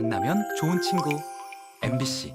만나면 좋은 친구 MBC.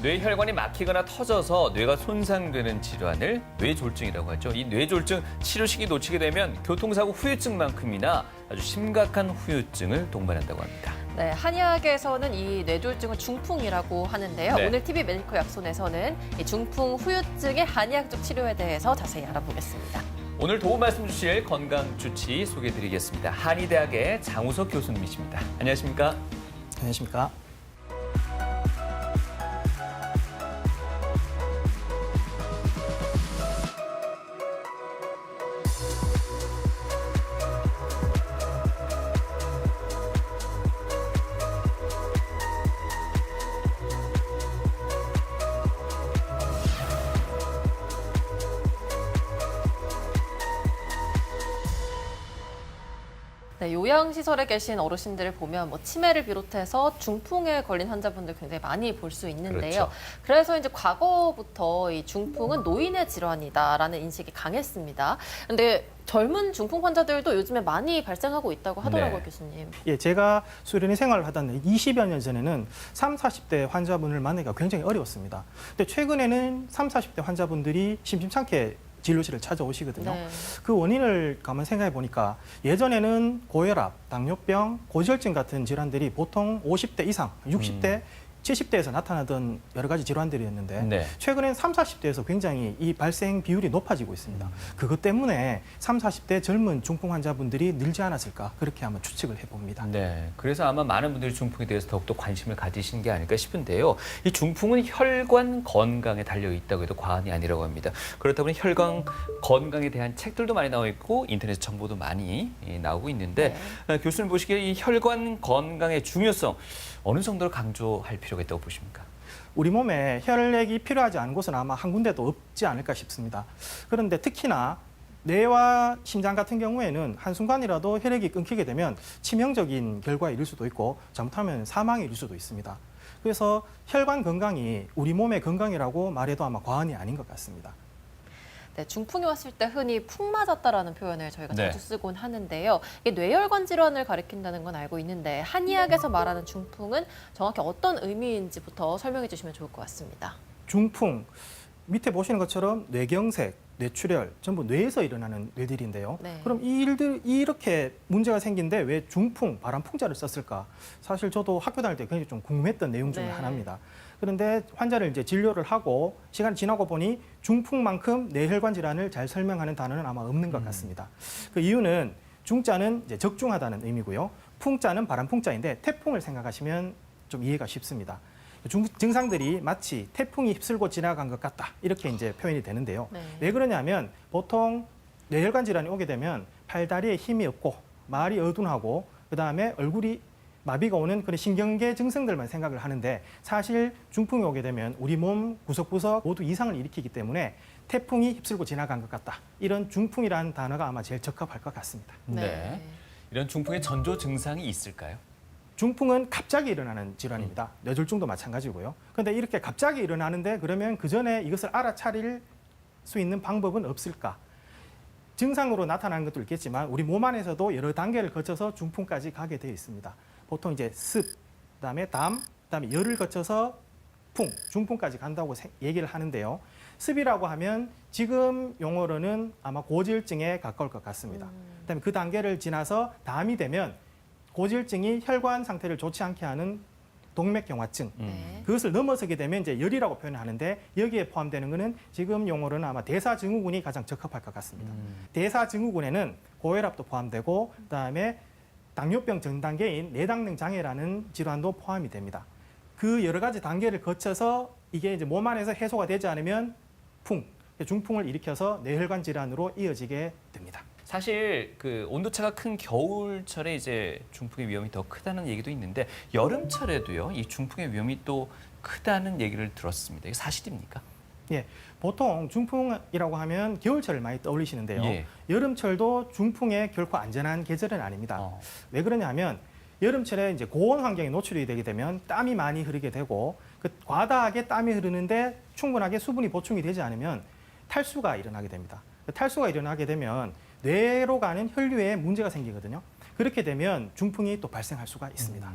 뇌혈관이 막히거나 터져서 뇌가 손상되는 질환을 뇌졸중이라고 하죠. 이 뇌졸중 치료식이 놓치게 되면 교통사고 후유증만큼이나 아주 심각한 후유증을 동반한다고 합니다. 네, 한의학에서는 이 뇌졸중을 중풍이라고 하는데요. 네. 오늘 TV 메디컬 약손에서는 이 중풍 후유증의 한의학적 치료에 대해서 자세히 알아보겠습니다. 오늘 도움 말씀 주실 건강주치 소개해드리겠습니다. 한의대학의 장우석 교수님이십니다. 안녕하십니까? 안녕하십니까? 네, 요양시설에 계신 어르신들을 보면 치매를 비롯해서 중풍에 걸린 환자분들 굉장히 많이 볼 수 있는데요. 그렇죠. 그래서 이제 과거부터 이 중풍은 노인의 질환이다라는 인식이 강했습니다. 근데 젊은 중풍 환자들도 요즘에 많이 발생하고 있다고 하더라고요, 네. 교수님. 예, 제가 수련의 생활을 하던 20여 년 전에는 30, 40대 환자분을 만나기가 굉장히 어려웠습니다. 근데 최근에는 30, 40대 환자분들이 심심찮게 진료실을 찾아오시거든요. 네. 그 원인을 가만 생각해 보니까 예전에는 고혈압, 당뇨병, 고지혈증 같은 질환들이 보통 50대 이상, 60대, 70대에서 나타나던 여러 가지 질환들이었는데 네. 최근엔 30, 40대에서 굉장히 이 발생 비율이 높아지고 있습니다. 그것 때문에 30, 40대 젊은 중풍 환자분들이 늘지 않았을까 그렇게 한번 추측을 해봅니다. 네, 그래서 아마 많은 분들이 중풍에 대해서 더욱더 관심을 가지신 게 아닐까 싶은데요. 이 중풍은 혈관 건강에 달려 있다고 해도 과언이 아니라고 합니다. 그렇다 보니 혈관 건강에 대한 책들도 많이 나와 있고 인터넷 정보도 많이 나오고 있는데 교수님 보시기에 이 혈관 건강의 중요성 어느 정도로 강조할 필요가 있다고 보십니까? 우리 몸에 혈액이 필요하지 않은 곳은 아마 한 군데도 없지 않을까 싶습니다. 그런데 특히나 뇌와 심장 같은 경우에는 한순간이라도 혈액이 끊기게 되면 치명적인 결과에 이를 수도 있고 잘못하면 사망에 이를 수도 있습니다. 그래서 혈관 건강이 우리 몸의 건강이라고 말해도 아마 과언이 아닌 것 같습니다. 네, 중풍이 왔을 때 흔히 푹 맞았다라는 표현을 저희가 네. 자주 쓰곤 하는데요. 이게 뇌혈관 질환을 가리킨다는 건 알고 있는데 한의학에서 말하는 중풍은 정확히 어떤 의미인지부터 설명해 주시면 좋을 것 같습니다. 중풍, 밑에 보시는 것처럼 뇌경색, 뇌출혈, 전부 뇌에서 일어나는 일들인데요. 네. 그럼 이 일들 이렇게 문제가 생긴데 왜 중풍, 바람풍자를 썼을까? 사실 저도 학교 다닐 때 굉장히 좀 궁금했던 내용 중에 네. 하나입니다. 그런데 환자를 이제 진료를 하고 시간이 지나고 보니 중풍만큼 뇌혈관 질환을 잘 설명하는 단어는 아마 없는 것 같습니다. 그 이유는 중자는 이제 적중하다는 의미고요. 풍자는 바람풍자인데 태풍을 생각하시면 좀 이해가 쉽습니다. 증상들이 마치 태풍이 휩쓸고 지나간 것 같다 이렇게 이제 표현이 되는데요. 네. 왜 그러냐면 보통 뇌혈관 질환이 오게 되면 팔다리에 힘이 없고 말이 어둔하고 그다음에 얼굴이 마비가 오는 그런 신경계 증상들만 생각을 하는데 사실 중풍이 오게 되면 우리 몸 구석구석 모두 이상을 일으키기 때문에 태풍이 휩쓸고 지나간 것 같다. 이런 중풍이라는 단어가 아마 제일 적합할 것 같습니다. 네. 이런 중풍의 전조 증상이 있을까요? 중풍은 갑자기 일어나는 질환입니다. 뇌졸중도 마찬가지고요. 그런데 이렇게 갑자기 일어나는데 그러면 그 전에 이것을 알아차릴 수 있는 방법은 없을까? 증상으로 나타나는 것도 있겠지만 우리 몸 안에서도 여러 단계를 거쳐서 중풍까지 가게 되어 있습니다. 보통 이제 습, 그다음에 담, 그다음에 열을 거쳐서 풍, 중풍까지 간다고 얘기를 하는데요. 습이라고 하면 지금 용어로는 아마 고지혈증에 가까울 것 같습니다. 그다음에 그 단계를 지나서 담이 되면 고지혈증이 혈관 상태를 좋지 않게 하는 동맥경화증. 네. 그것을 넘어서게 되면 이제 열이라고 표현하는데 여기에 포함되는 것은 지금 용어로는 아마 대사증후군이 가장 적합할 것 같습니다. 대사증후군에는 고혈압도 포함되고 그다음에 당뇨병 전 단계인 내당능 장애라는 질환도 포함이 됩니다. 그 여러 가지 단계를 거쳐서 이게 이제 몸 안에서 해소가 되지 않으면 중풍을 일으켜서 뇌혈관 질환으로 이어지게 됩니다. 사실 그 온도차가 큰 겨울철에 이제 중풍의 위험이 더 크다는 얘기도 있는데 여름철에도요 이 중풍의 위험이 또 크다는 얘기를 들었습니다. 이게 사실입니까? 예, 보통 중풍이라고 하면 겨울철을 많이 떠올리시는데요. 예. 여름철도 중풍에 결코 안전한 계절은 아닙니다. 어. 왜 그러냐면 여름철에 이제 고온 환경에 노출이 되게 되면 땀이 많이 흐르게 되고 그 과다하게 땀이 흐르는데 충분하게 수분이 보충이 되지 않으면 탈수가 일어나게 됩니다. 탈수가 일어나게 되면 뇌로 가는 혈류에 문제가 생기거든요. 그렇게 되면 중풍이 또 발생할 수가 있습니다.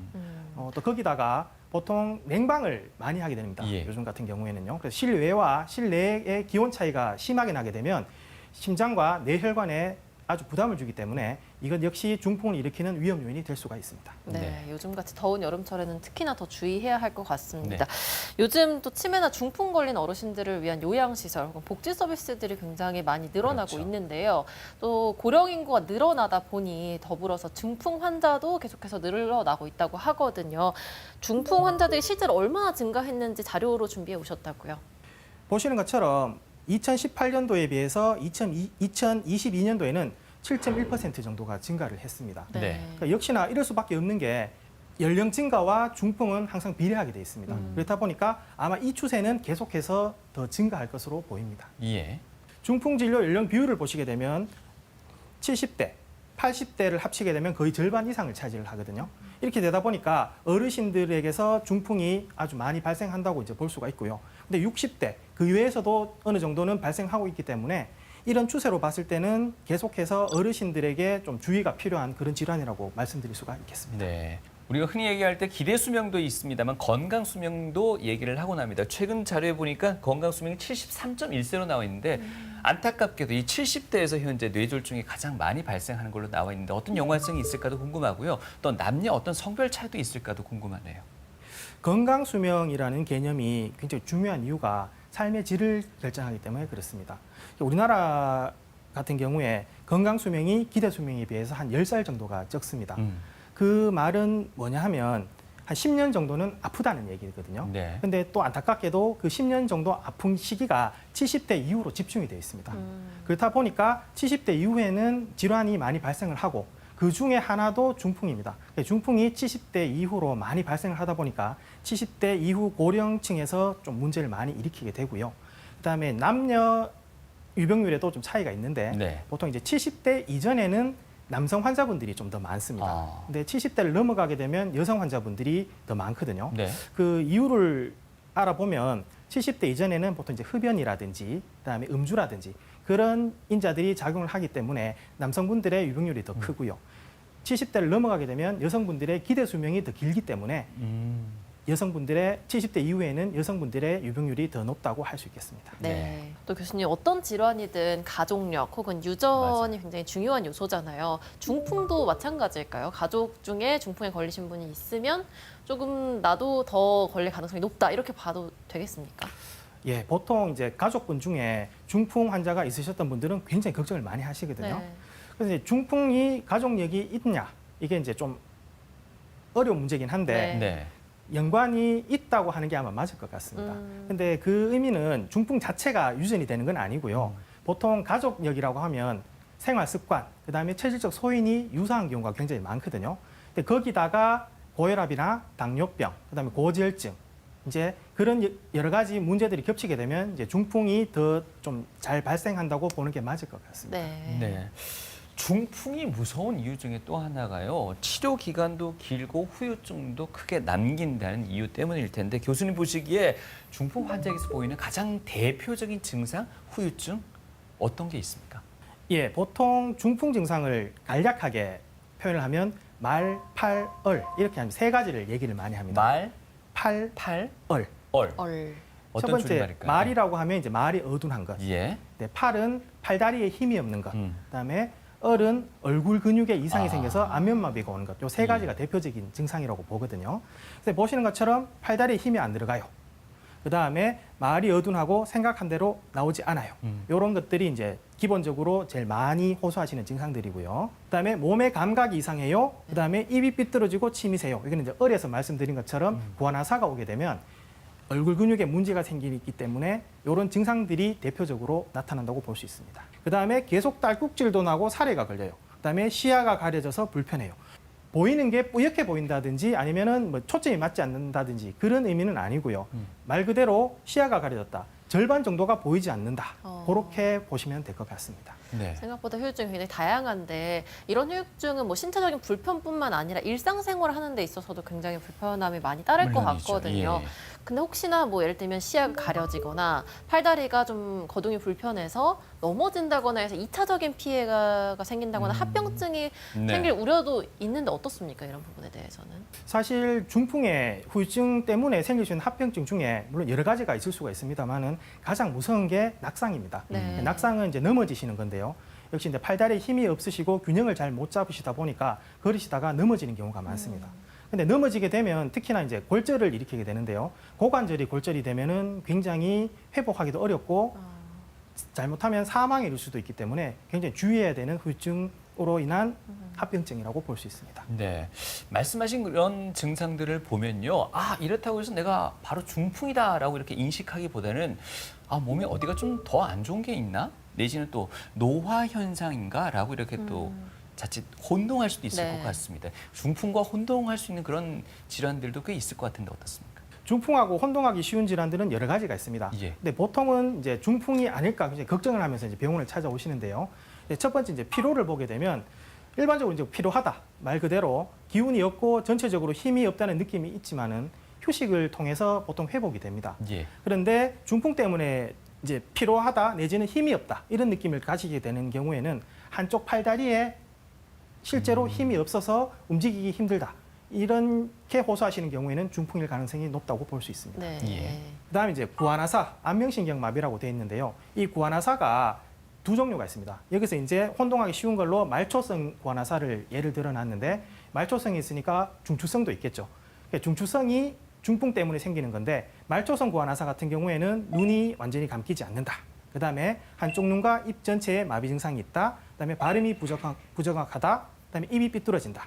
또 거기다가 보통 냉방을 많이 하게 됩니다. 예. 요즘 같은 경우에는요. 그래서 실외와 실내의 기온 차이가 심하게 나게 되면 심장과 뇌혈관에 아주 부담을 주기 때문에 이것 역시 중풍을 일으키는 위험 요인이 될 수가 있습니다. 네, 네. 요즘같이 더운 여름철에는 특히나 더 주의해야 할 것 같습니다. 네. 요즘 또 치매나 중풍 걸린 어르신들을 위한 요양시설, 혹은 복지 서비스들이 굉장히 많이 늘어나고 그렇죠. 있는데요. 또 고령 인구가 늘어나다 보니 더불어서 중풍 환자도 계속해서 늘어나고 있다고 하거든요. 중풍 환자들이 실제로 얼마나 증가했는지 자료로 준비해 오셨다고요? 보시는 것처럼 2018년도에 비해서 2022년도에는 7.1% 정도가 증가를 했습니다. 네. 그러니까 역시나 이럴 수밖에 없는 게 연령 증가와 중풍은 항상 비례하게 돼 있습니다. 그렇다 보니까 아마 이 추세는 계속해서 더 증가할 것으로 보입니다. 예. 중풍 진료 연령 비율을 보시게 되면 70대, 80대를 합치게 되면 거의 절반 이상을 차지를 하거든요. 이렇게 되다 보니까 어르신들에게서 중풍이 아주 많이 발생한다고 이제 볼 수가 있고요. 근데 60대 그 이외에서도 어느 정도는 발생하고 있기 때문에 이런 추세로 봤을 때는 계속해서 어르신들에게 좀 주의가 필요한 그런 질환이라고 말씀드릴 수가 있겠습니다. 네. 우리가 흔히 얘기할 때 기대 수명도 있습니다만 건강 수명도 얘기를 하곤 합니다. 최근 자료에 보니까 건강 수명이 73.1세로 나와 있는데 안타깝게도 이 70대에서 현재 뇌졸중이 가장 많이 발생하는 걸로 나와 있는데 어떤 연관성이 있을까도 궁금하고요. 또 남녀 어떤 성별 차이도 있을까도 궁금하네요. 건강 수명이라는 개념이 굉장히 중요한 이유가 삶의 질을 결정하기 때문에 그렇습니다. 우리나라 같은 경우에 건강 수명이 기대 수명에 비해서 한 10살 정도가 적습니다. 그 말은 뭐냐 하면 한 10년 정도는 아프다는 얘기거든요. 네. 근데 또 안타깝게도 그 10년 정도 아픈 시기가 70대 이후로 집중이 되어 있습니다. 그렇다 보니까 70대 이후에는 질환이 많이 발생을 하고 그 중에 하나도 중풍입니다. 중풍이 70대 이후로 많이 발생을 하다 보니까 70대 이후 고령층에서 좀 문제를 많이 일으키게 되고요. 그다음에 남녀 유병률에도 좀 차이가 있는데 네. 보통 이제 70대 이전에는 남성 환자분들이 좀 더 많습니다. 아. 근데 70대를 넘어가게 되면 여성 환자분들이 더 많거든요. 네. 그 이유를 알아보면 70대 이전에는 보통 이제 흡연이라든지 그다음에 음주라든지 그런 인자들이 작용을 하기 때문에 남성분들의 유병률이 더 크고요. 70대를 넘어가게 되면 여성분들의 기대 수명이 더 길기 때문에 여성분들의 70대 이후에는 여성분들의 유병률이 더 높다고 할 수 있겠습니다. 네. 네. 또 교수님 어떤 질환이든 가족력 혹은 유전이 굉장히 중요한 요소잖아요. 중풍도 마찬가지일까요? 가족 중에 중풍에 걸리신 분이 있으면 조금 나도 더 걸릴 가능성이 높다 이렇게 봐도 되겠습니까? 예, 보통 이제 가족분 중에 중풍 환자가 있으셨던 분들은 굉장히 걱정을 많이 하시거든요. 네. 그래서 이제 중풍이 가족력이 있냐 이게 이제 좀 어려운 문제긴 한데 네. 네. 연관이 있다고 하는 게 아마 맞을 것 같습니다. 근데 그 의미는 중풍 자체가 유전이 되는 건 아니고요. 보통 가족력이라고 하면 생활 습관, 그다음에 체질적 소인이 유사한 경우가 굉장히 많거든요. 근데 거기다가 고혈압이나 당뇨병, 그다음에 고지혈증 이제 그런 여러 가지 문제들이 겹치게 되면 이제 중풍이 더 좀 잘 발생한다고 보는 게 맞을 것 같습니다. 네. 네. 중풍이 무서운 이유 중에 또 하나가요. 치료 기간도 길고 후유증도 크게 남긴다는 이유 때문일 텐데 교수님 보시기에 중풍 환자에게서 보이는 가장 대표적인 증상, 후유증 어떤 게 있습니까? 예, 보통 중풍 증상을 간략하게 표현을 하면 말, 팔, 얼 이렇게 하면 세 가지를 얘기를 많이 합니다. 말, 팔, 팔, 얼. 얼. 얼. 첫 어떤 번째 줄임말일까요? 말이라고 하면 이제 말이 어둔한 것. 예. 네, 팔은 팔다리에 힘이 없는 것. 음. 그다음에 얼은 얼굴 근육에 이상이 아. 생겨서 안면마비가 오는 것. 요 세 가지가 대표적인 증상이라고 보거든요. 그래서 보시는 것처럼 팔다리에 힘이 안 들어가요. 그다음에 말이 어둔하고 생각한 대로 나오지 않아요. 이런 것들이 이제 기본적으로 제일 많이 호소하시는 증상들이고요. 그다음에 몸의 감각이 이상해요. 그다음에 입이 삐뚤어지고 침이 새요. 이거는 이제 어려서 말씀드린 것처럼 구안화사가 오게 되면 얼굴 근육에 문제가 생기기 때문에 이런 증상들이 대표적으로 나타난다고 볼 수 있습니다. 그다음에 계속 딸꾹질도 나고 사례가 걸려요. 그다음에 시야가 가려져서 불편해요. 보이는 게 뿌옇게 보인다든지 아니면은 뭐 초점이 맞지 않는다든지 그런 의미는 아니고요. 말 그대로 시야가 가려졌다. 절반 정도가 보이지 않는다. 그렇게 보시면 될 것 같습니다. 네. 생각보다 후유증이 굉장히 다양한데 이런 후유증은 뭐 신체적인 불편뿐만 아니라 일상생활을 하는 데 있어서도 굉장히 불편함이 많이 따를 것 물론이죠. 같거든요. 예. 근데 혹시나 뭐 예를 들면 시야가 가려지거나 팔다리가 좀 거동이 불편해서 넘어진다거나 해서 2차적인 피해가 생긴다거나 합병증이 네. 생길 우려도 있는데 어떻습니까? 이런 부분에 대해서는. 사실 중풍의 후유증 때문에 생길 수 있는 합병증 중에 물론 여러 가지가 있을 수가 있습니다만은 가장 무서운 게 낙상입니다. 네. 낙상은 이제 넘어지시는 건데요. 역시 이제 팔다리에 힘이 없으시고 균형을 잘 못 잡으시다 보니까 걸으시다가 넘어지는 경우가 많습니다. 근데 넘어지게 되면 특히나 이제 골절을 일으키게 되는데요. 고관절이 골절이 되면은 굉장히 회복하기도 어렵고 잘못하면 사망에 이를 수도 있기 때문에 굉장히 주의해야 되는 후유증으로 인한 합병증이라고 볼 수 있습니다. 네. 말씀하신 그런 증상들을 보면요. 아, 이렇다고 해서 내가 바로 중풍이다라고 이렇게 인식하기보다는 아, 몸에 어디가 좀 더 안 좋은 게 있나? 내지는 또 노화 현상인가라고 이렇게 또 자칫 혼동할 수도 있을 네. 것 같습니다. 중풍과 혼동할 수 있는 그런 질환들도 꽤 있을 것 같은데 어떻습니까? 중풍하고 혼동하기 쉬운 질환들은 여러 가지가 있습니다. 예. 근데 보통은 이제 중풍이 아닐까 이제 걱정을 하면서 이제 병원을 찾아오시는데요. 첫 번째 이제 피로를 보게 되면 일반적으로 이제 피로하다 말 그대로 기운이 없고 전체적으로 힘이 없다는 느낌이 있지만은 휴식을 통해서 보통 회복이 됩니다. 예. 그런데 중풍 때문에 이제 피로하다 내지는 힘이 없다 이런 느낌을 가지게 되는 경우에는 한쪽 팔다리에 실제로 힘이 없어서 움직이기 힘들다. 이렇게 호소하시는 경우에는 중풍일 가능성이 높다고 볼 수 있습니다. 네. 예. 그다음에 이제 구안화사, 안면신경마비라고 되어 있는데요. 이 구안화사가 두 종류가 있습니다. 여기서 이제 혼동하기 쉬운 걸로 말초성 구안화사를 예를 들어놨는데 말초성이 있으니까 중추성도 있겠죠. 그러니까 중추성이 중풍 때문에 생기는 건데 말초성 구안화사 같은 경우에는 눈이 완전히 감기지 않는다. 그다음에 한쪽 눈과 입 전체에 마비 증상이 있다. 그다음에 발음이 부정확하다. 그다음에 입이 삐뚤어진다.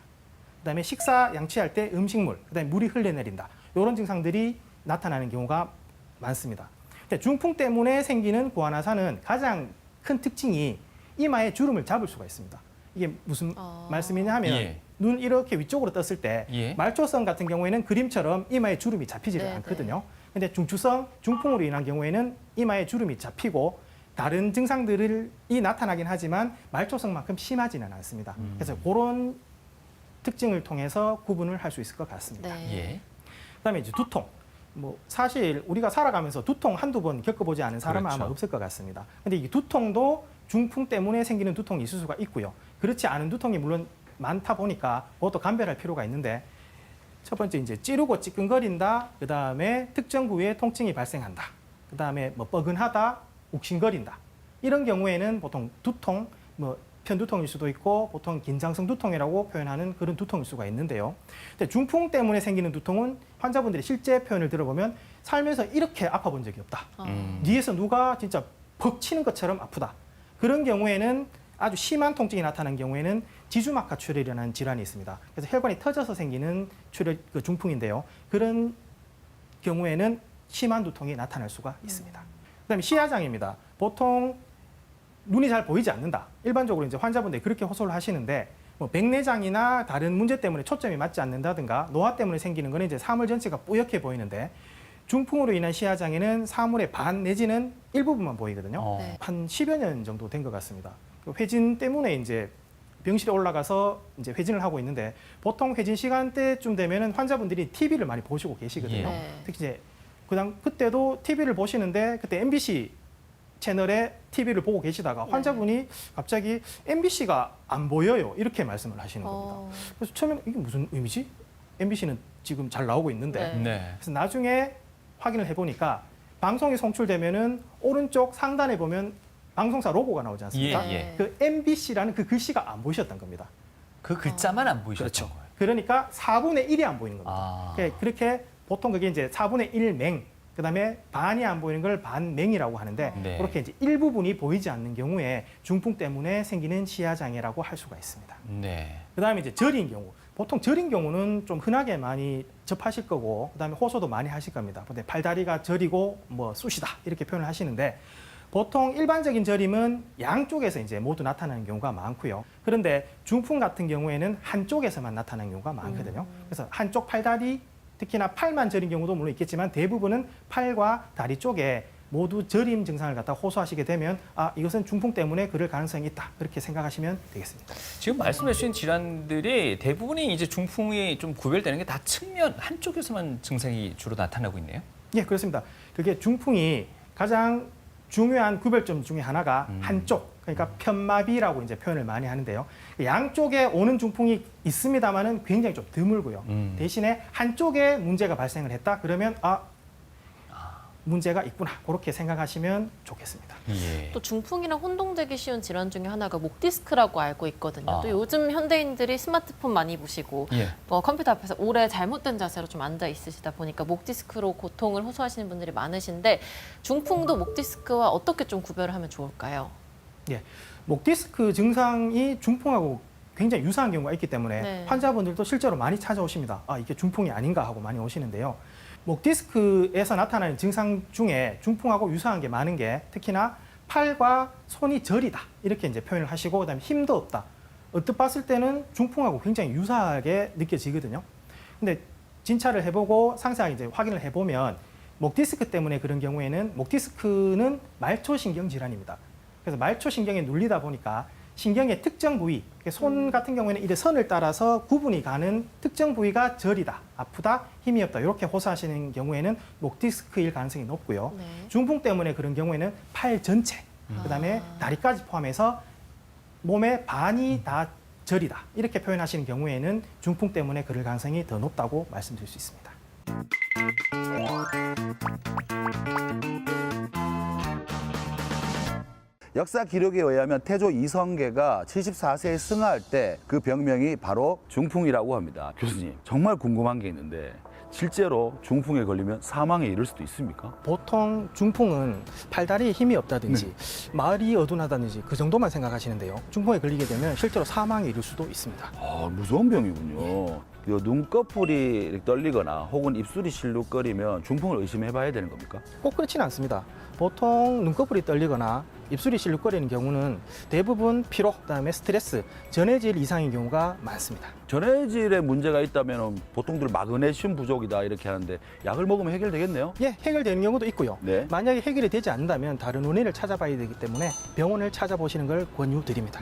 그다음에 식사 양치할 때 음식물, 그다음에 물이 흘러내린다. 이런 증상들이 나타나는 경우가 많습니다. 근데 중풍 때문에 생기는 구안화사는 가장 큰 특징이 이마에 주름을 잡을 수가 있습니다. 이게 무슨 말씀이냐 하면 예. 눈 이렇게 위쪽으로 떴을 때 예. 말초성 같은 경우에는 그림처럼 이마에 주름이 잡히지를 네, 않거든요. 근데 중추성, 중풍으로 인한 경우에는 이마에 주름이 잡히고 다른 증상들이 나타나긴 하지만 말초성만큼 심하지는 않습니다. 그래서 그런 특징을 통해서 구분을 할 수 있을 것 같습니다. 네. 예. 그다음에 이제 두통. 뭐 사실 우리가 살아가면서 두통 한두 번 겪어보지 않은 사람은 그렇죠. 아마 없을 것 같습니다. 근데 이 두통도 중풍 때문에 생기는 두통이 있을 수가 있고요. 그렇지 않은 두통이 물론 많다 보니까 그것도 감별할 필요가 있는데 첫 번째 이제 찌르고 찌끈거린다. 그다음에 특정 부위에 통증이 발생한다. 그다음에 뭐 뻐근하다, 욱신거린다. 이런 경우에는 보통 두통, 뭐 편두통일 수도 있고 보통 긴장성 두통이라고 표현하는 그런 두통일 수가 있는데요. 근데 중풍 때문에 생기는 두통은 환자분들이 실제 표현을 들어보면 살면서 이렇게 아파 본 적이 없다. 뒤에서 누가 진짜 퍽 치는 것처럼 아프다. 그런 경우에는 아주 심한 통증이 나타나는 경우에는 지주막하 출혈이라는 질환이 있습니다. 그래서 혈관이 터져서 생기는 출혈 그 중풍인데요. 그런 경우에는 심한 두통이 나타날 수가 있습니다. 그다음에 시야장애입니다. 보통 눈이 잘 보이지 않는다. 일반적으로 이제 환자분들이 그렇게 호소를 하시는데 뭐 백내장이나 다른 문제 때문에 초점이 맞지 않는다든가 노화 때문에 생기는 거는 이제 사물 전체가 뿌옇게 보이는데 중풍으로 인한 시야장애는 사물의 반 내지는 일부분만 보이거든요. 네. 한 10여 년 정도 된 것 같습니다. 그 회진 때문에 이제 병실에 올라가서 이제 회진을 하고 있는데 보통 회진 시간대쯤 되면은 환자분들이 TV를 많이 보시고 계시거든요. 네. 특히 이제 그때도 TV를 보시는데 그때 MBC 채널에 TV를 보고 계시다가 환자분이 갑자기 MBC가 안 보여요 이렇게 말씀을 하시는 겁니다. 그래서 처음에 이게 무슨 의미지? MBC는 지금 잘 나오고 있는데 네. 네. 그래서 나중에 확인을 해보니까 방송이 송출되면은 오른쪽 상단에 보면 방송사 로고가 나오지 않습니까? 예, 예. 그 MBC라는 그 글씨가 안 보이셨던 겁니다. 그 글자만 안 보이셨던 그렇죠. 거예요. 그러니까 4분의 1이 안 보이는 겁니다. 아. 그렇게 보통 그게 이제 4분의 1맹, 그다음에 반이 안 보이는 걸 반맹이라고 하는데 네. 그렇게 이제 일부분이 보이지 않는 경우에 중풍 때문에 생기는 시야장애라고 할 수가 있습니다. 네. 그다음에 이제 절인 경우. 보통 저린 경우는 좀 흔하게 많이 접하실 거고 그다음에 호소도 많이 하실 겁니다. 근데 팔다리가 저리고 뭐 쑤시다 이렇게 표현을 하시는데 보통 일반적인 저림은 양쪽에서 이제 모두 나타나는 경우가 많고요. 그런데 중풍 같은 경우에는 한쪽에서만 나타나는 경우가 많거든요. 그래서 한쪽 팔다리 특히나 팔만 저린 경우도 물론 있겠지만 대부분은 팔과 다리 쪽에 모두 저림 증상을 갖다 호소하시게 되면 이것은 중풍 때문에 그럴 가능성이 있다. 그렇게 생각하시면 되겠습니다. 지금 말씀해 주신 질환들이 대부분이 이제 중풍이 좀 구별되는 게 다 측면 한쪽에서만 증상이 주로 나타나고 있네요. 예, 그렇습니다. 그게 중풍이 가장 중요한 구별점 중에 하나가 한쪽, 그러니까 편마비라고 이제 표현을 많이 하는데요. 양쪽에 오는 중풍이 있습니다만은 굉장히 좀 드물고요. 대신에 한쪽에 문제가 발생을 했다. 그러면 문제가 있구나. 그렇게 생각하시면 좋겠습니다. 예. 또 중풍이랑 혼동되기 쉬운 질환 중에 하나가 목 디스크라고 알고 있거든요. 아. 또 요즘 현대인들이 스마트폰 많이 보시고 예. 컴퓨터 앞에서 오래 잘못된 자세로 좀 앉아 있으시다 보니까 목 디스크로 고통을 호소하시는 분들이 많으신데 중풍도 목 디스크와 어떻게 좀 구별을 하면 좋을까요? 예, 목 디스크 증상이 중풍하고 굉장히 유사한 경우가 있기 때문에 네. 환자분들도 실제로 많이 찾아오십니다. 이게 중풍이 아닌가 하고 많이 오시는데요. 목 디스크에서 나타나는 증상 중에 중풍하고 유사한 게 많은 게 특히나 팔과 손이 저리다 이렇게 이제 표현을 하시고 그다음에 힘도 없다. 언뜻 봤을 때는 중풍하고 굉장히 유사하게 느껴지거든요. 근데 진찰을 해보고 상세하게 이제 확인을 해보면 목 디스크 때문에 그런 경우에는 목 디스크는 말초신경 질환입니다. 그래서 말초신경에 눌리다 보니까 신경의 특정 부위, 손 같은 경우에는 이제 선을 따라서 구분이 가는 특정 부위가 저리다, 아프다, 힘이 없다 이렇게 호소하시는 경우에는 목 디스크일 가능성이 높고요. 네. 중풍 때문에 그런 경우에는 팔 전체, 그다음에 다리까지 포함해서 몸의 반이 다 저리다 이렇게 표현하시는 경우에는 중풍 때문에 그럴 가능성이 더 높다고 말씀드릴 수 있습니다. 역사 기록에 의하면 태조 이성계가 74세에 승하할 때 그 병명이 바로 중풍이라고 합니다. 교수님, 정말 궁금한 게 있는데 실제로 중풍에 걸리면 사망에 이를 수도 있습니까? 보통 중풍은 팔다리에 힘이 없다든지 말이 어둔하다든지 그 정도만 생각하시는데요. 중풍에 걸리게 되면 실제로 사망에 이를 수도 있습니다. 무서운 병이군요. 이 눈꺼풀이 이렇게 떨리거나 혹은 입술이 실룩거리면 중풍을 의심해봐야 되는 겁니까? 꼭 그렇지는 않습니다. 보통 눈꺼풀이 떨리거나 입술이 실룩거리는 경우는 대부분 피로, 그다음에 스트레스, 전해질 이상인 경우가 많습니다. 전해질에 문제가 있다면 보통들 마그네슘 부족이다 이렇게 하는데 약을 먹으면 해결되겠네요? 예, 해결되는 경우도 있고요. 네. 만약에 해결이 되지 않는다면 다른 원인을 찾아봐야 되기 때문에 병원을 찾아보시는 걸 권유드립니다.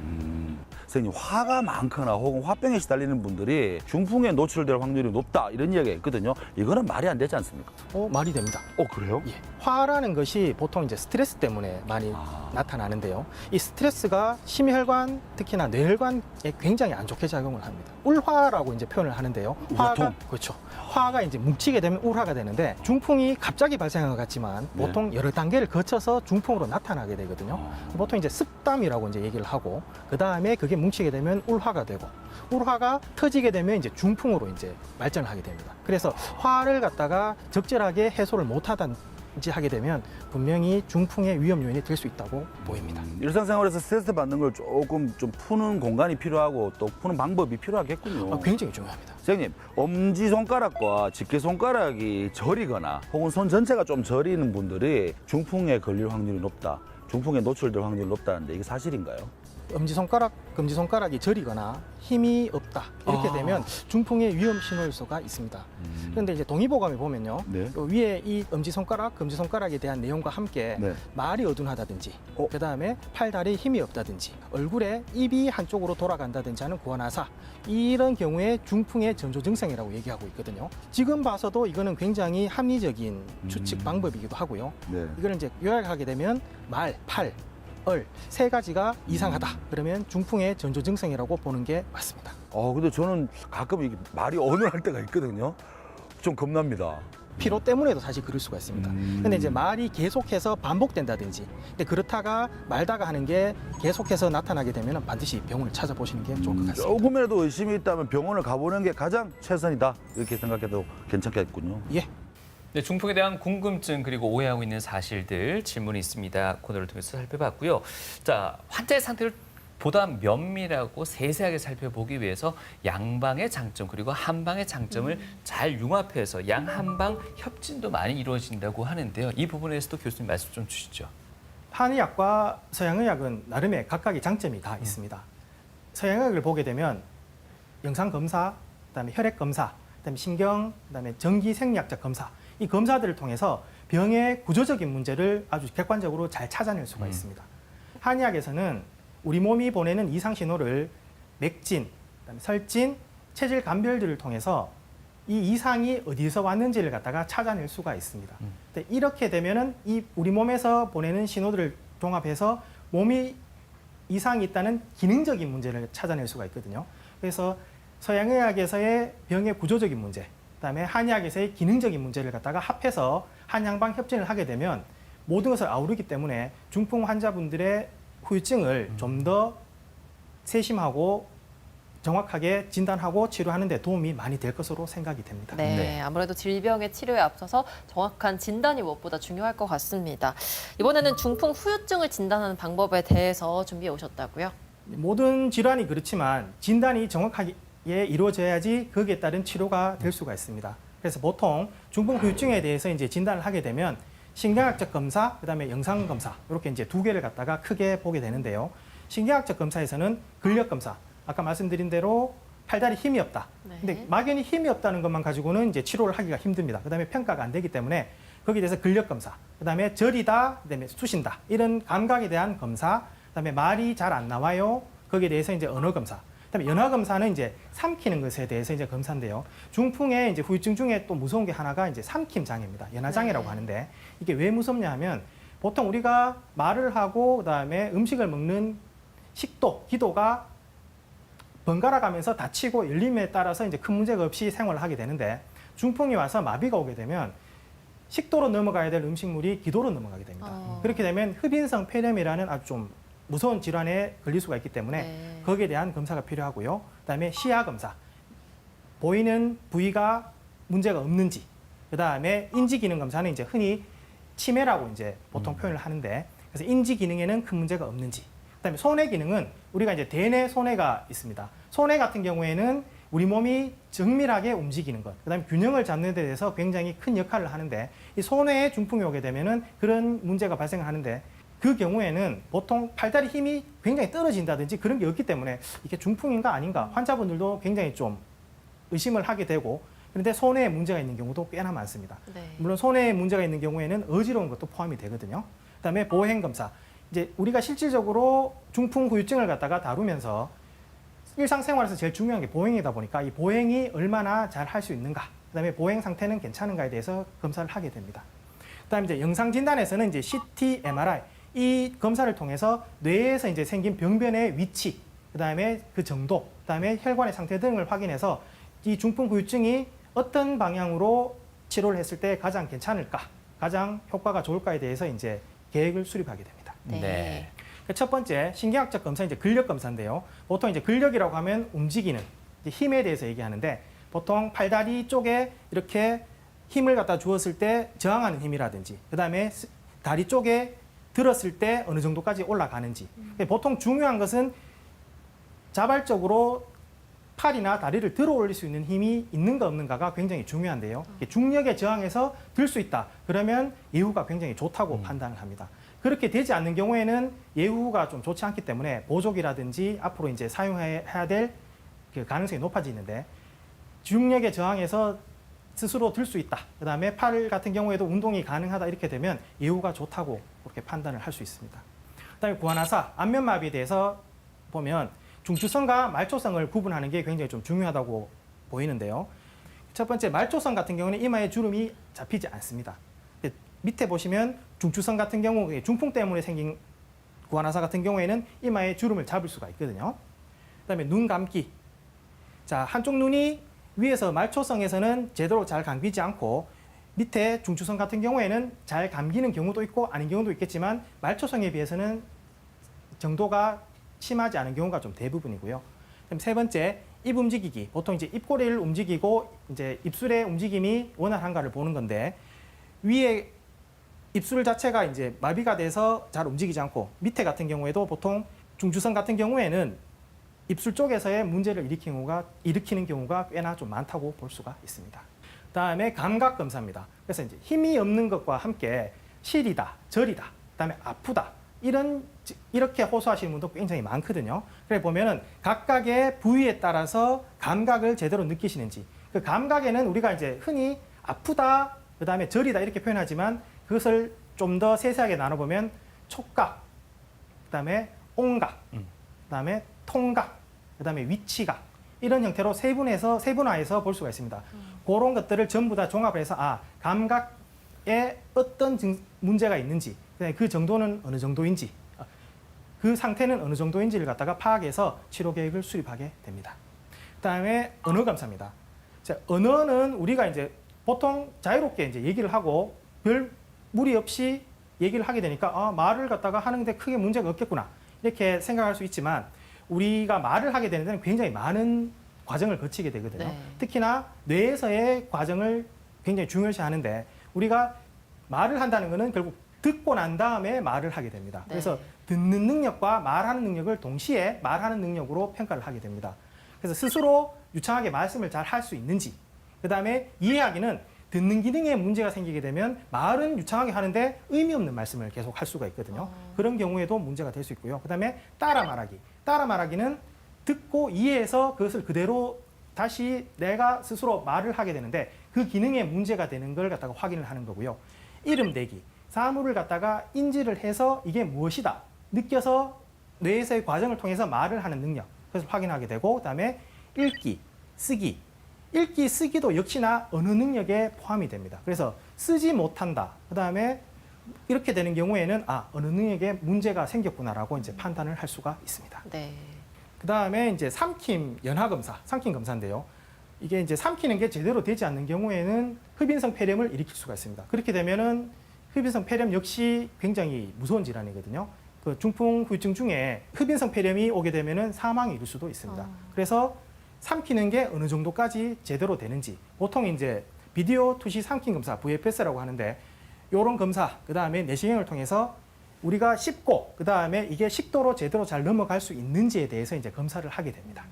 선생님, 화가 많거나 혹은 화병에 시달리는 분들이 중풍에 노출될 확률이 높다 이런 이야기가 있거든요. 이거는 말이 안 되지 않습니까? 말이 됩니다. 그래요? 예. 화라는 것이 보통 이제 스트레스 때문에 많이 나타나는데요. 이 스트레스가 심혈관, 특히나 뇌혈관에 굉장히 안 좋게 작용을 합니다. 울화라고 이제 표현을 하는데요. 화가 그렇죠. 화가 이제 뭉치게 되면 울화가 되는데 중풍이 갑자기 발생한 것 같지만 네. 보통 여러 단계를 거쳐서 중풍으로 나타나게 되거든요. 보통 이제 습담이라고 이제 얘기를 하고 그 다음에 그게 뭉치게 되면 울화가 되고 울화가 터지게 되면 이제 중풍으로 이제 발전을 하게 됩니다. 그래서 화를 갖다가 적절하게 해소를 못하든지 하게 되면 분명히 중풍의 위험 요인이 될 수 있다고 보입니다. 일상생활에서 스트레스 받는 걸 조금 좀 푸는 공간이 필요하고 또 푸는 방법이 필요하겠군요. 굉장히 중요합니다. 선생님, 엄지손가락과 집게손가락이 저리거나 혹은 손 전체가 좀 저리는 분들이 중풍에 걸릴 확률이 높다, 중풍에 노출될 확률이 높다는데 이게 사실인가요? 엄지손가락, 금지손가락이 저리거나 힘이 없다 이렇게 되면 중풍의 위험 신호일소가 있습니다. 그런데 이제 동의보감에 보면요, 네. 요 위에 이 엄지손가락, 금지손가락에 대한 내용과 함께 네. 말이 어둔하다든지, 그 다음에 팔다리에 힘이 없다든지, 얼굴에 입이 한쪽으로 돌아간다든지 하는 구안화사, 이런 경우에 중풍의 전조 증상이라고 얘기하고 있거든요. 지금 봐서도 이거는 굉장히 합리적인 추측 방법이기도 하고요. 네. 이걸 이제 요약하게 되면 말, 팔, 세 가지가 이상하다. 그러면 중풍의 전조 증상이라고 보는 게 맞습니다. 근데 저는 가끔 이게 말이 어눌할 때가 있거든요. 좀 겁납니다. 피로 때문에도 사실 그럴 수가 있습니다. 근데 이제 말이 계속해서 반복된다든지, 근데 그렇다가 말다가 하는 게 계속해서 나타나게 되면 반드시 병원을 찾아보시는 게 좋을 것 같습니다. 조금이라도 의심이 있다면 병원을 가보는 게 가장 최선이다 이렇게 생각해도 괜찮겠군요. 예. 네, 중풍에 대한 궁금증 그리고 오해하고 있는 사실들 질문이 있습니다. 코너를 통해서 살펴봤고요. 자, 환자의 상태를 보다 면밀하고 세세하게 살펴보기 위해서 양방의 장점 그리고 한방의 장점을 잘 융합해서 양한방 협진도 많이 이루어진다고 하는데요. 이 부분에서도 교수님 말씀 좀 주시죠. 한의학과 서양의학은 나름의 각각의 장점이 다 있습니다. 서양의학을 보게 되면 영상 검사, 그다음에 혈액 검사, 그다음에 신경, 그다음에 전기 생리학적 검사, 이 검사들을 통해서 병의 구조적인 문제를 아주 객관적으로 잘 찾아낼 수가 있습니다. 한의학에서는 우리 몸이 보내는 이상 신호를 맥진, 그다음에 설진, 체질 감별들을 통해서 이 이상이 어디서 왔는지를 갖다가 찾아낼 수가 있습니다. 근데 이렇게 되면은 이 우리 몸에서 보내는 신호들을 종합해서 몸이 이상이 있다는 기능적인 문제를 찾아낼 수가 있거든요. 그래서 서양의학에서의 병의 구조적인 문제, 그다음에 한의학에서의 기능적인 문제를 갖다가 합해서 한양방 협진을 하게 되면 모든 것을 아우르기 때문에 중풍 환자분들의 후유증을 좀 더 세심하고 정확하게 진단하고 치료하는 데 도움이 많이 될 것으로 생각이 됩니다. 네, 네. 아무래도 질병의 치료에 앞서서 정확한 진단이 무엇보다 중요할 것 같습니다. 이번에는 중풍 후유증을 진단하는 방법에 대해서 준비해 오셨다고요? 모든 질환이 그렇지만 진단이 정확하게 이루어져야지 거기에 따른 치료가 될 수가 있습니다. 그래서 보통 중풍 후유증에 대해서 이제 진단을 하게 되면 신경학적 검사, 그다음에 영상 검사 이렇게 이제 두 개를 갖다가 크게 보게 되는데요. 신경학적 검사에서는 근력 검사, 아까 말씀드린 대로 팔다리 힘이 없다. 네. 근데 막연히 힘이 없다는 것만 가지고는 이제 치료를 하기가 힘듭니다. 그다음에 평가가 안 되기 때문에 거기에 대해서 근력 검사, 그다음에 저리다, 그다음에 쑤신다 이런 감각에 대한 검사, 그다음에 말이 잘 안 나와요. 거기에 대해서 이제 언어 검사. 그다음에 연화 검사는 이제 삼키는 것에 대해서 이제 검사인데요. 중풍의 이제 후유증 중에 또 무서운 게 하나가 이제 삼킴 장애입니다. 연화 장애라고 네. 하는데 이게 왜 무섭냐 하면 보통 우리가 말을 하고 그다음에 음식을 먹는 식도, 기도가 번갈아 가면서 닫히고 열림에 따라서 이제 큰 문제가 없이 생활을 하게 되는데 중풍이 와서 마비가 오게 되면 식도로 넘어가야 될 음식물이 기도로 넘어가게 됩니다. 그렇게 되면 흡인성 폐렴이라는 아주 좀 무서운 질환에 걸릴 수가 있기 때문에 네. 거기에 대한 검사가 필요하고요. 그다음에 시야 검사, 보이는 부위가 문제가 없는지, 그다음에 인지 기능 검사는 이제 흔히 치매라고 이제 보통 표현을 하는데 그래서 인지 기능에는 큰 문제가 없는지, 그다음에 손해 기능은 우리가 이제 대뇌 손해가 있습니다. 손해 같은 경우에는 우리 몸이 정밀하게 움직이는 것, 그다음에 균형을 잡는 데 대해서 굉장히 큰 역할을 하는데 이 손해에 중풍이 오게 되면은 그런 문제가 발생하는데 그 경우에는 보통 팔다리 힘이 굉장히 떨어진다든지 그런 게 없기 때문에 이게 중풍인가 아닌가 환자분들도 굉장히 좀 의심을 하게 되고 그런데 손해에 문제가 있는 경우도 꽤나 많습니다. 네. 물론 손해에 문제가 있는 경우에는 어지러운 것도 포함이 되거든요. 그다음에 보행 검사. 이제 우리가 실질적으로 중풍 후유증을 갖다가 다루면서 일상생활에서 제일 중요한 게 보행이다 보니까 이 보행이 얼마나 잘 할 수 있는가, 그다음에 보행 상태는 괜찮은가에 대해서 검사를 하게 됩니다. 그다음에 이제 영상 진단에서는 이제 CT, MRI 이 검사를 통해서 뇌에서 이제 생긴 병변의 위치, 그다음에 그 정도, 그다음에 혈관의 상태 등을 확인해서 이 중풍 후유증이 어떤 방향으로 치료를 했을 때 가장 괜찮을까, 가장 효과가 좋을까에 대해서 이제 계획을 수립하게 됩니다. 네. 첫 번째 신경학적 검사 이제 근력 검사인데요. 보통 이제 근력이라고 하면 움직이는 이제 힘에 대해서 얘기하는데 보통 팔다리 쪽에 이렇게 힘을 갖다 주었을 때 저항하는 힘이라든지 그다음에 다리 쪽에 들었을 때 어느 정도까지 올라가는지. 보통 중요한 것은 자발적으로 팔이나 다리를 들어 올릴 수 있는 힘이 있는가 없는가가 굉장히 중요한데요. 중력에 저항해서 들 수 있다. 그러면 예후가 굉장히 좋다고 판단을 합니다. 그렇게 되지 않는 경우에는 예후가 좀 좋지 않기 때문에 보조기라든지 앞으로 이제 사용해야 될 그 가능성이 높아지는데 중력에 저항해서 스스로 들 수 있다. 그다음에 팔 같은 경우에도 운동이 가능하다 이렇게 되면 예후가 좋다고 그렇게 판단을 할 수 있습니다. 그다음에 구안화사, 안면마비에 대해서 보면 중추성과 말초성을 구분하는 게 굉장히 좀 중요하다고 보이는데요. 첫 번째 말초성 같은 경우는 이마에 주름이 잡히지 않습니다. 밑에 보시면 중추성 같은 경우 중풍 때문에 생긴 구안화사 같은 경우에는 이마에 주름을 잡을 수가 있거든요. 그다음에 눈 감기. 자, 한쪽 눈이 위에서 말초성에서는 제대로 잘 감기지 않고 밑에 중추성 같은 경우에는 잘 감기는 경우도 있고 아닌 경우도 있겠지만 말초성에 비해서는 정도가 심하지 않은 경우가 좀 대부분이고요. 그럼 세 번째, 입 움직이기. 보통 이제 입꼬리를 움직이고 이제 입술의 움직임이 원활한가를 보는 건데 위에 입술 자체가 이제 마비가 돼서 잘 움직이지 않고 밑에 같은 경우에도 보통 중추성 같은 경우에는 입술 쪽에서의 문제를 일으키는 경우가 꽤나 좀 많다고 볼 수가 있습니다. 그다음에 감각 검사입니다. 그래서 이제 힘이 없는 것과 함께 시리다, 저리다, 그다음에 아프다 이렇게 호소하시는 분도 굉장히 많거든요. 그래 보면은 각각의 부위에 따라서 감각을 제대로 느끼시는지, 그 감각에는 우리가 이제 흔히 아프다, 그다음에 저리다 이렇게 표현하지만 그것을 좀 더 세세하게 나눠보면 촉각, 그다음에 온각, 그다음에 통각, 그다음에 위치각 이런 형태로 세분화해서 볼 수가 있습니다. 그런 것들을 전부 다 종합해서 감각에 어떤 문제가 있는지, 그 정도는 어느 정도인지, 그 상태는 어느 정도인지를 갖다가 파악해서 치료 계획을 수립하게 됩니다. 그다음에 언어 감사입니다. 자, 언어는 우리가 이제 보통 자유롭게 이제 얘기를 하고 별 무리 없이 얘기를 하게 되니까 말을 갖다가 하는데 크게 문제가 없겠구나 이렇게 생각할 수 있지만, 우리가 말을 하게 되는 데는 굉장히 많은 과정을 거치게 되거든요. 네. 특히나 뇌에서의 과정을 굉장히 중요시 하는데, 우리가 말을 한다는 것은 결국 듣고 난 다음에 말을 하게 됩니다. 네. 그래서 듣는 능력과 말하는 능력을 동시에 말하는 능력으로 평가를 하게 됩니다. 그래서 스스로 유창하게 말씀을 잘 할 수 있는지, 그다음에 이해하기는 듣는 기능에 문제가 생기게 되면 말은 유창하게 하는데 의미 없는 말씀을 계속 할 수가 있거든요. 그런 경우에도 문제가 될 수 있고요. 그다음에 따라 말하기. 따라 말하기는 듣고 이해해서 그것을 그대로 다시 내가 스스로 말을 하게 되는데 그 기능에 문제가 되는 걸 갖다가 확인을 하는 거고요. 이름 대기. 사물을 갖다가 인지를 해서 이게 무엇이다 느껴서 뇌에서의 과정을 통해서 말을 하는 능력, 그것을 확인하게 되고, 그다음에 읽기, 쓰기. 읽기, 쓰기도 역시나 언어 능력에 포함이 됩니다. 그래서 쓰지 못한다. 그다음에 이렇게 되는 경우에는 언어 능력에 문제가 생겼구나라고 이제 판단을 할 수가 있습니다. 네. 그다음에 이제 삼킴 연화 검사, 삼킴 검사인데요. 이게 이제 삼키는 게 제대로 되지 않는 경우에는 흡인성 폐렴을 일으킬 수가 있습니다. 그렇게 되면은 흡인성 폐렴 역시 굉장히 무서운 질환이거든요. 그 중풍 후유증 중에 흡인성 폐렴이 오게 되면은 사망에 이를 수도 있습니다. 그래서 삼키는 게 어느 정도까지 제대로 되는지, 보통 이제 비디오 투시 삼킴 검사 VFS라고 하는데, 이런 검사, 그 다음에 내시경을 통해서 우리가 씹고, 그 다음에 이게 식도로 제대로 잘 넘어갈 수 있는지에 대해서 이제 검사를 하게 됩니다.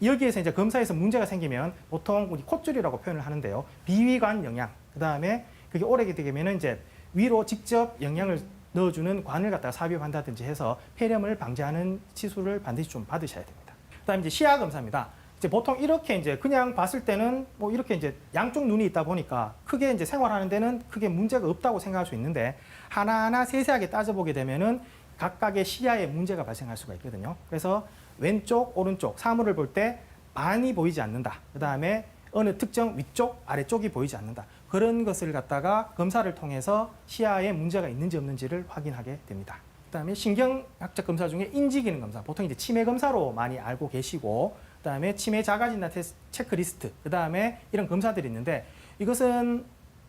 여기에서 이제 검사에서 문제가 생기면 보통 우리 콧줄이라고 표현을 하는데요. 비위관 영양, 그 다음에 그게 오래 되면은 이제 위로 직접 영양을 넣어주는 관을 갖다가 삽입한다든지 해서 폐렴을 방지하는 시술을 반드시 좀 받으셔야 됩니다. 그다음에 이제 시야 검사입니다. 이제 보통 이렇게 이제 그냥 봤을 때는 뭐 이렇게 이제 양쪽 눈이 있다 보니까 크게 이제 생활하는 데는 크게 문제가 없다고 생각할 수 있는데, 하나하나 세세하게 따져보게 되면은 각각의 시야에 문제가 발생할 수가 있거든요. 그래서 왼쪽, 오른쪽 사물을 볼 때 많이 보이지 않는다. 그다음에 어느 특정 위쪽, 아래쪽이 보이지 않는다. 그런 것을 갖다가 검사를 통해서 시야에 문제가 있는지 없는지를 확인하게 됩니다. 그다음에 신경학적 검사 중에 인지기능 검사, 보통 이제 치매 검사로 많이 알고 계시고, 그다음에 치매 자가진단 체크리스트, 그다음에 이런 검사들이 있는데, 이것은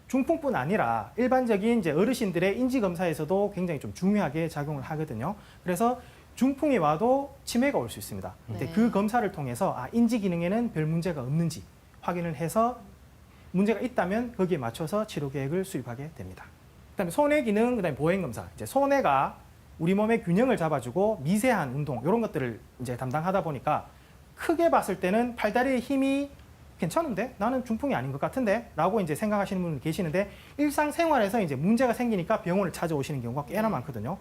중풍뿐 아니라 일반적인 이제 어르신들의 인지 검사에서도 굉장히 좀 중요하게 작용을 하거든요. 그래서 중풍이 와도 치매가 올 수 있습니다. 근데 네. 그 검사를 통해서 인지 기능에는 별 문제가 없는지 확인을 해서 문제가 있다면 거기에 맞춰서 치료 계획을 수립하게 됩니다. 그다음에 손해 기능, 그다음에 보행 검사. 이제 손해가 우리 몸의 균형을 잡아주고 미세한 운동 이런 것들을 이제 담당하다 보니까 크게 봤을 때는 팔다리의 힘이 괜찮은데 나는 중풍이 아닌 것 같은데 라고 이제 생각하시는 분이 계시는데, 일상생활에서 이제 문제가 생기니까 병원을 찾아오시는 경우가 꽤나 많거든요.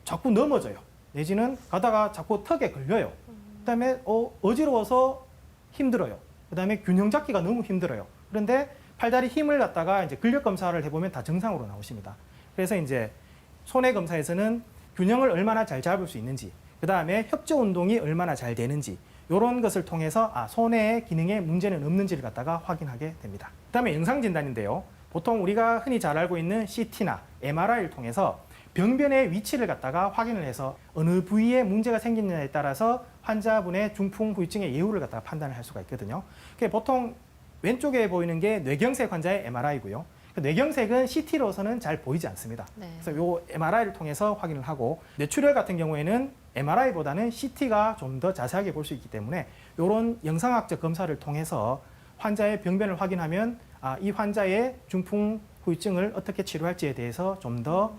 자꾸 넘어져요. 내지는 가다가 자꾸 턱에 걸려요. 그다음에 어지러워서 힘들어요. 그다음에 균형 잡기가 너무 힘들어요. 그런데 팔다리 힘을 갖다가 이제 근력 검사를 해보면 다 정상으로 나오십니다. 그래서 이제 손해 검사에서는 균형을 얼마나 잘 잡을 수 있는지, 그다음에 협조 운동이 얼마나 잘 되는지, 이런 것을 통해서 손해의 기능에 문제는 없는지를 갖다가 확인하게 됩니다. 그다음에 영상 진단인데요. 보통 우리가 흔히 잘 알고 있는 CT나 MRI를 통해서 병변의 위치를 갖다가 확인을 해서 어느 부위에 문제가 생기느냐에 따라서 환자분의 중풍 후유증의 예후를 갖다가 판단을 할 수가 있거든요. 보통 왼쪽에 보이는 게 뇌경색 환자의 MRI고요. 뇌경색은 CT로서는 잘 보이지 않습니다. 네. 그래서 이 MRI를 통해서 확인을 하고, 뇌출혈 같은 경우에는 MRI보다는 CT가 좀 더 자세하게 볼 수 있기 때문에 이런 영상학적 검사를 통해서 환자의 병변을 확인하면 이 환자의 중풍 후유증을 어떻게 치료할지에 대해서 좀 더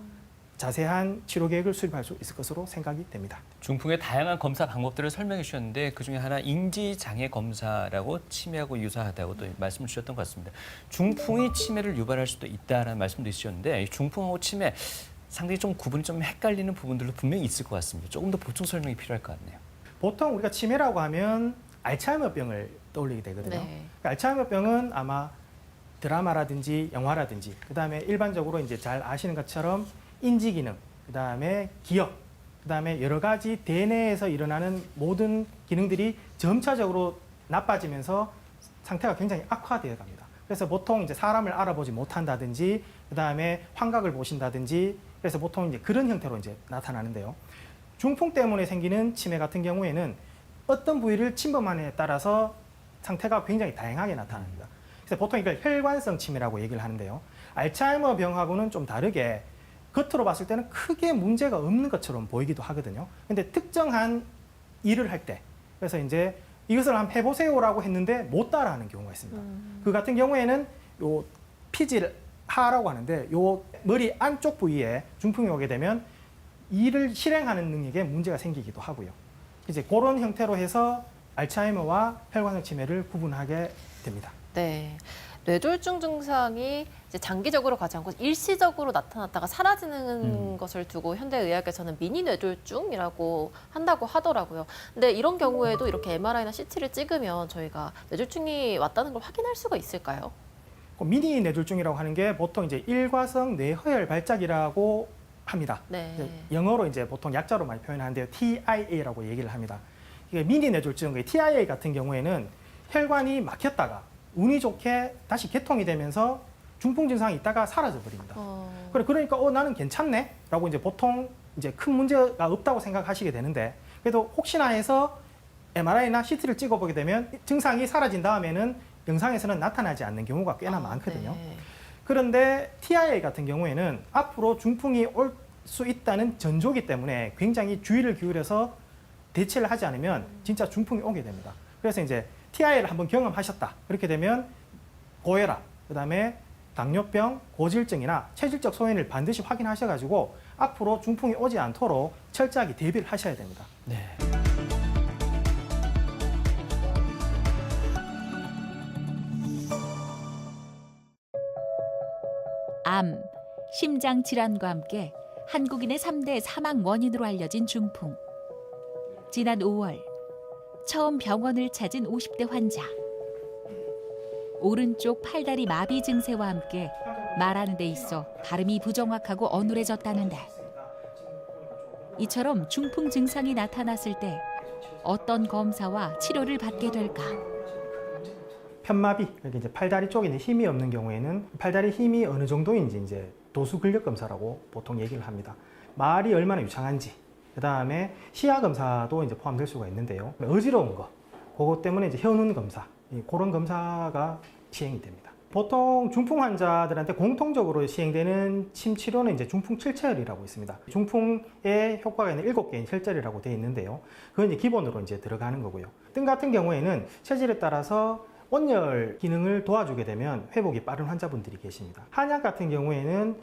자세한 치료 계획을 수립할 수 있을 것으로 생각이 됩니다. 중풍의 다양한 검사 방법들을 설명해 주셨는데 그중에 하나 인지장애 검사라고 치매하고 유사하다고 또 말씀을 주셨던 것 같습니다. 중풍이 치매를 유발할 수도 있다는 말씀도 있으셨는데 이 중풍하고 치매 상당히 좀 구분이 좀 헷갈리는 부분들도 분명히 있을 것 같습니다. 조금 더 보충 설명이 필요할 것 같네요. 보통 우리가 치매라고 하면 알츠하이머병을 떠올리게 되거든요. 네. 그러니까 알츠하이머병은 아마 드라마라든지 영화라든지 그다음에 일반적으로 이제 잘 아시는 것처럼 인지 기능, 그다음에 기억, 그다음에 여러 가지 대뇌에서 일어나는 모든 기능들이 점차적으로 나빠지면서 상태가 굉장히 악화되어 갑니다. 그래서 보통 이제 사람을 알아보지 못한다든지 그다음에 환각을 보신다든지 그래서 보통 이제 그런 형태로 이제 나타나는데요. 중풍 때문에 생기는 치매 같은 경우에는 어떤 부위를 침범하느냐에 따라서 상태가 굉장히 다양하게 나타납니다. 그래서 보통 이걸 혈관성 치매라고 얘기를 하는데요. 알츠하이머 병하고는 좀 다르게 겉으로 봤을 때는 크게 문제가 없는 것처럼 보이기도 하거든요. 근데 특정한 일을 할 때, 그래서 이제 이것을 한번 해보세요라고 했는데 못 따라하는 경우가 있습니다. 그 같은 경우에는 요 피질하라고 하는데 요 머리 안쪽 부위에 중풍이 오게 되면 일을 실행하는 능력에 문제가 생기기도 하고요. 이제 그런 형태로 해서 알츠하이머와 혈관성 치매를 구분하게 됩니다. 네. 뇌졸중 증상이 이제 장기적으로 가지 않고 일시적으로 나타났다가 사라지는 것을 두고 현대의학에서는 미니 뇌졸중이라고 한다고 하더라고요. 근데 이런 경우에도 이렇게 MRI나 CT를 찍으면 저희가 뇌졸중이 왔다는 걸 확인할 수가 있을까요? 미니 뇌졸중이라고 하는 게 보통 이제 일과성 뇌허혈 발작이라고 합니다. 네. 영어로 이제 보통 약자로 많이 표현하는데요. TIA라고 얘기를 합니다. 이게 미니 뇌졸중, TIA 같은 경우에는 혈관이 막혔다가 운이 좋게 다시 개통이 되면서 중풍 증상이 있다가 사라져 버립니다. 그러니까 나는 괜찮네? 라고 이제 보통 이제 큰 문제가 없다고 생각하시게 되는데 그래도 혹시나 해서 MRI나 CT를 찍어보게 되면 증상이 사라진 다음에는 영상에서는 나타나지 않는 경우가 꽤나 많거든요. 네. 그런데 TIA 같은 경우에는 앞으로 중풍이 올 수 있다는 전조기 때문에 굉장히 주의를 기울여서 대처를 하지 않으면 진짜 중풍이 오게 됩니다. 그래서 이제 TIA를 한번 경험하셨다. 그렇게 되면 고혈압, 그다음에 당뇨병, 고질증이나 체질적 소인을 반드시 확인하셔가지고 앞으로 중풍이 오지 않도록 철저하게 대비를 하셔야 됩니다. 네. 암, 심장 질환과 함께 한국인의 3대 사망 원인으로 알려진 중풍. 지난 5월 처음 병원을 찾은 50대 환자. 오른쪽 팔다리 마비 증세와 함께 말하는 데 있어 발음이 부정확하고 어눌해졌다는데 이처럼 중풍 증상이 나타났을 때 어떤 검사와 치료를 받게 될까? 편마비, 그러니까 이제 팔다리 쪽에 힘이 없는 경우에는 팔다리 힘이 어느 정도인지 이제 도수 근력 검사라고 보통 얘기를 합니다. 말이 얼마나 유창한지, 그 다음에 시야 검사도 이제 포함될 수가 있는데요. 어지러운 거, 그것 때문에 이제 혀눈 검사, 그런 검사가 시행이 됩니다. 보통 중풍 환자들한테 공통적으로 시행되는 침 치료는 이제 중풍 칠체혈이라고 있습니다. 중풍의 효과가 있는 7개의 혈절이라고 되어 있는데요. 그건 이제 기본으로 이제 들어가는 거고요. 등 같은 경우에는 체질에 따라서 온열 기능을 도와주게 되면 회복이 빠른 환자분들이 계십니다. 한약 같은 경우에는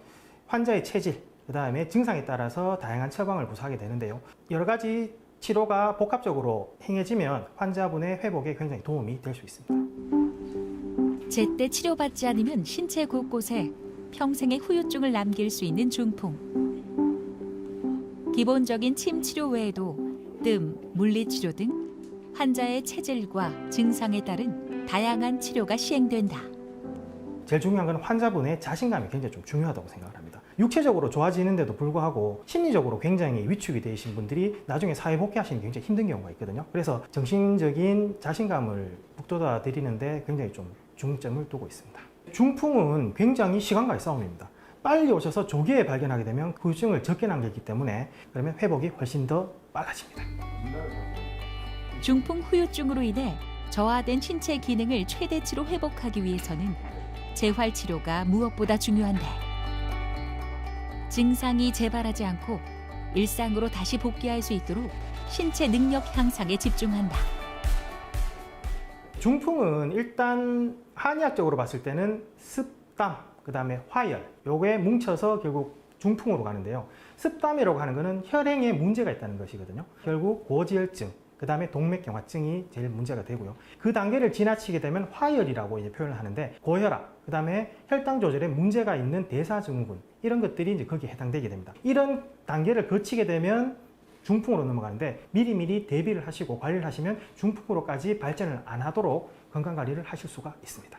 환자의 체질, 그 다음에 증상에 따라서 다양한 처방을 구사하게 되는데요. 여러 가지 치료가 복합적으로 행해지면 환자분의 회복에 굉장히 도움이 될 수 있습니다. 제때 치료받지 않으면 신체 곳곳에 평생의 후유증을 남길 수 있는 중풍. 기본적인 침 치료 외에도 뜸, 물리치료 등 환자의 체질과 증상에 따른 다양한 치료가 시행된다. 제일 중요한 건 환자분의 자신감이 굉장히 좀 중요하다고 생각을 합니다. 육체적으로 좋아지는데도 불구하고 심리적으로 굉장히 위축이 되신 분들이 나중에 사회 복귀하시는 게 굉장히 힘든 경우가 있거든요. 그래서 정신적인 자신감을 북돋아 드리는데 굉장히 좀 중점을 두고 있습니다. 중풍은 굉장히 시간과의 싸움입니다. 빨리 오셔서 조기에 발견하게 되면 후유증을 적게 남기기 때문에 그러면 회복이 훨씬 더 빨라집니다. 중풍 후유증으로 인해 저하된 신체 기능을 최대치로 회복하기 위해서는 재활 치료가 무엇보다 중요한데 증상이 재발하지 않고 일상으로 다시 복귀할 수 있도록 신체 능력 향상에 집중한다. 중풍은 일단 한의학적으로 봤을 때는 습담, 그 다음에 화열, 요게 뭉쳐서 결국 중풍으로 가는데요. 습담이라고 하는 것은 혈행에 문제가 있다는 것이거든요. 결국 고지혈증, 그 다음에 동맥경화증이 제일 문제가 되고요. 그 단계를 지나치게 되면 화열이라고 이제 표현을 하는데 고혈압, 그 다음에 혈당 조절에 문제가 있는 대사증후군 이런 것들이 이제 거기에 해당되게 됩니다. 이런 단계를 거치게 되면 중풍으로 넘어가는데 미리미리 대비를 하시고 관리를 하시면 중풍으로까지 발전을 안 하도록 건강 관리를 하실 수가 있습니다.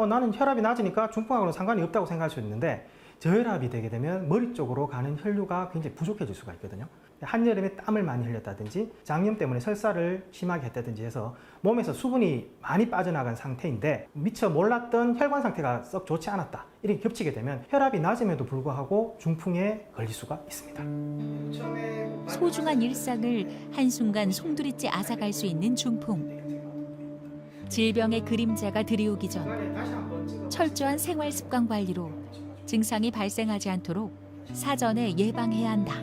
나는 혈압이 낮으니까 중풍하고는 상관이 없다고 생각할 수 있는데 저혈압이 되게 되면 머리 쪽으로 가는 혈류가 굉장히 부족해질 수가 있거든요. 한여름에 땀을 많이 흘렸다든지 장염 때문에 설사를 심하게 했다든지 해서 몸에서 수분이 많이 빠져나간 상태인데 미처 몰랐던 혈관 상태가 썩 좋지 않았다. 이렇게 겹치게 되면 혈압이 낮음에도 불구하고 중풍에 걸릴 수가 있습니다. 소중한 일상을 한순간 송두리째 앗아갈 수 있는 중풍. 질병의 그림자가 들이오기 전 철저한 생활 습관 관리로 증상이 발생하지 않도록 사전에 예방해야 한다.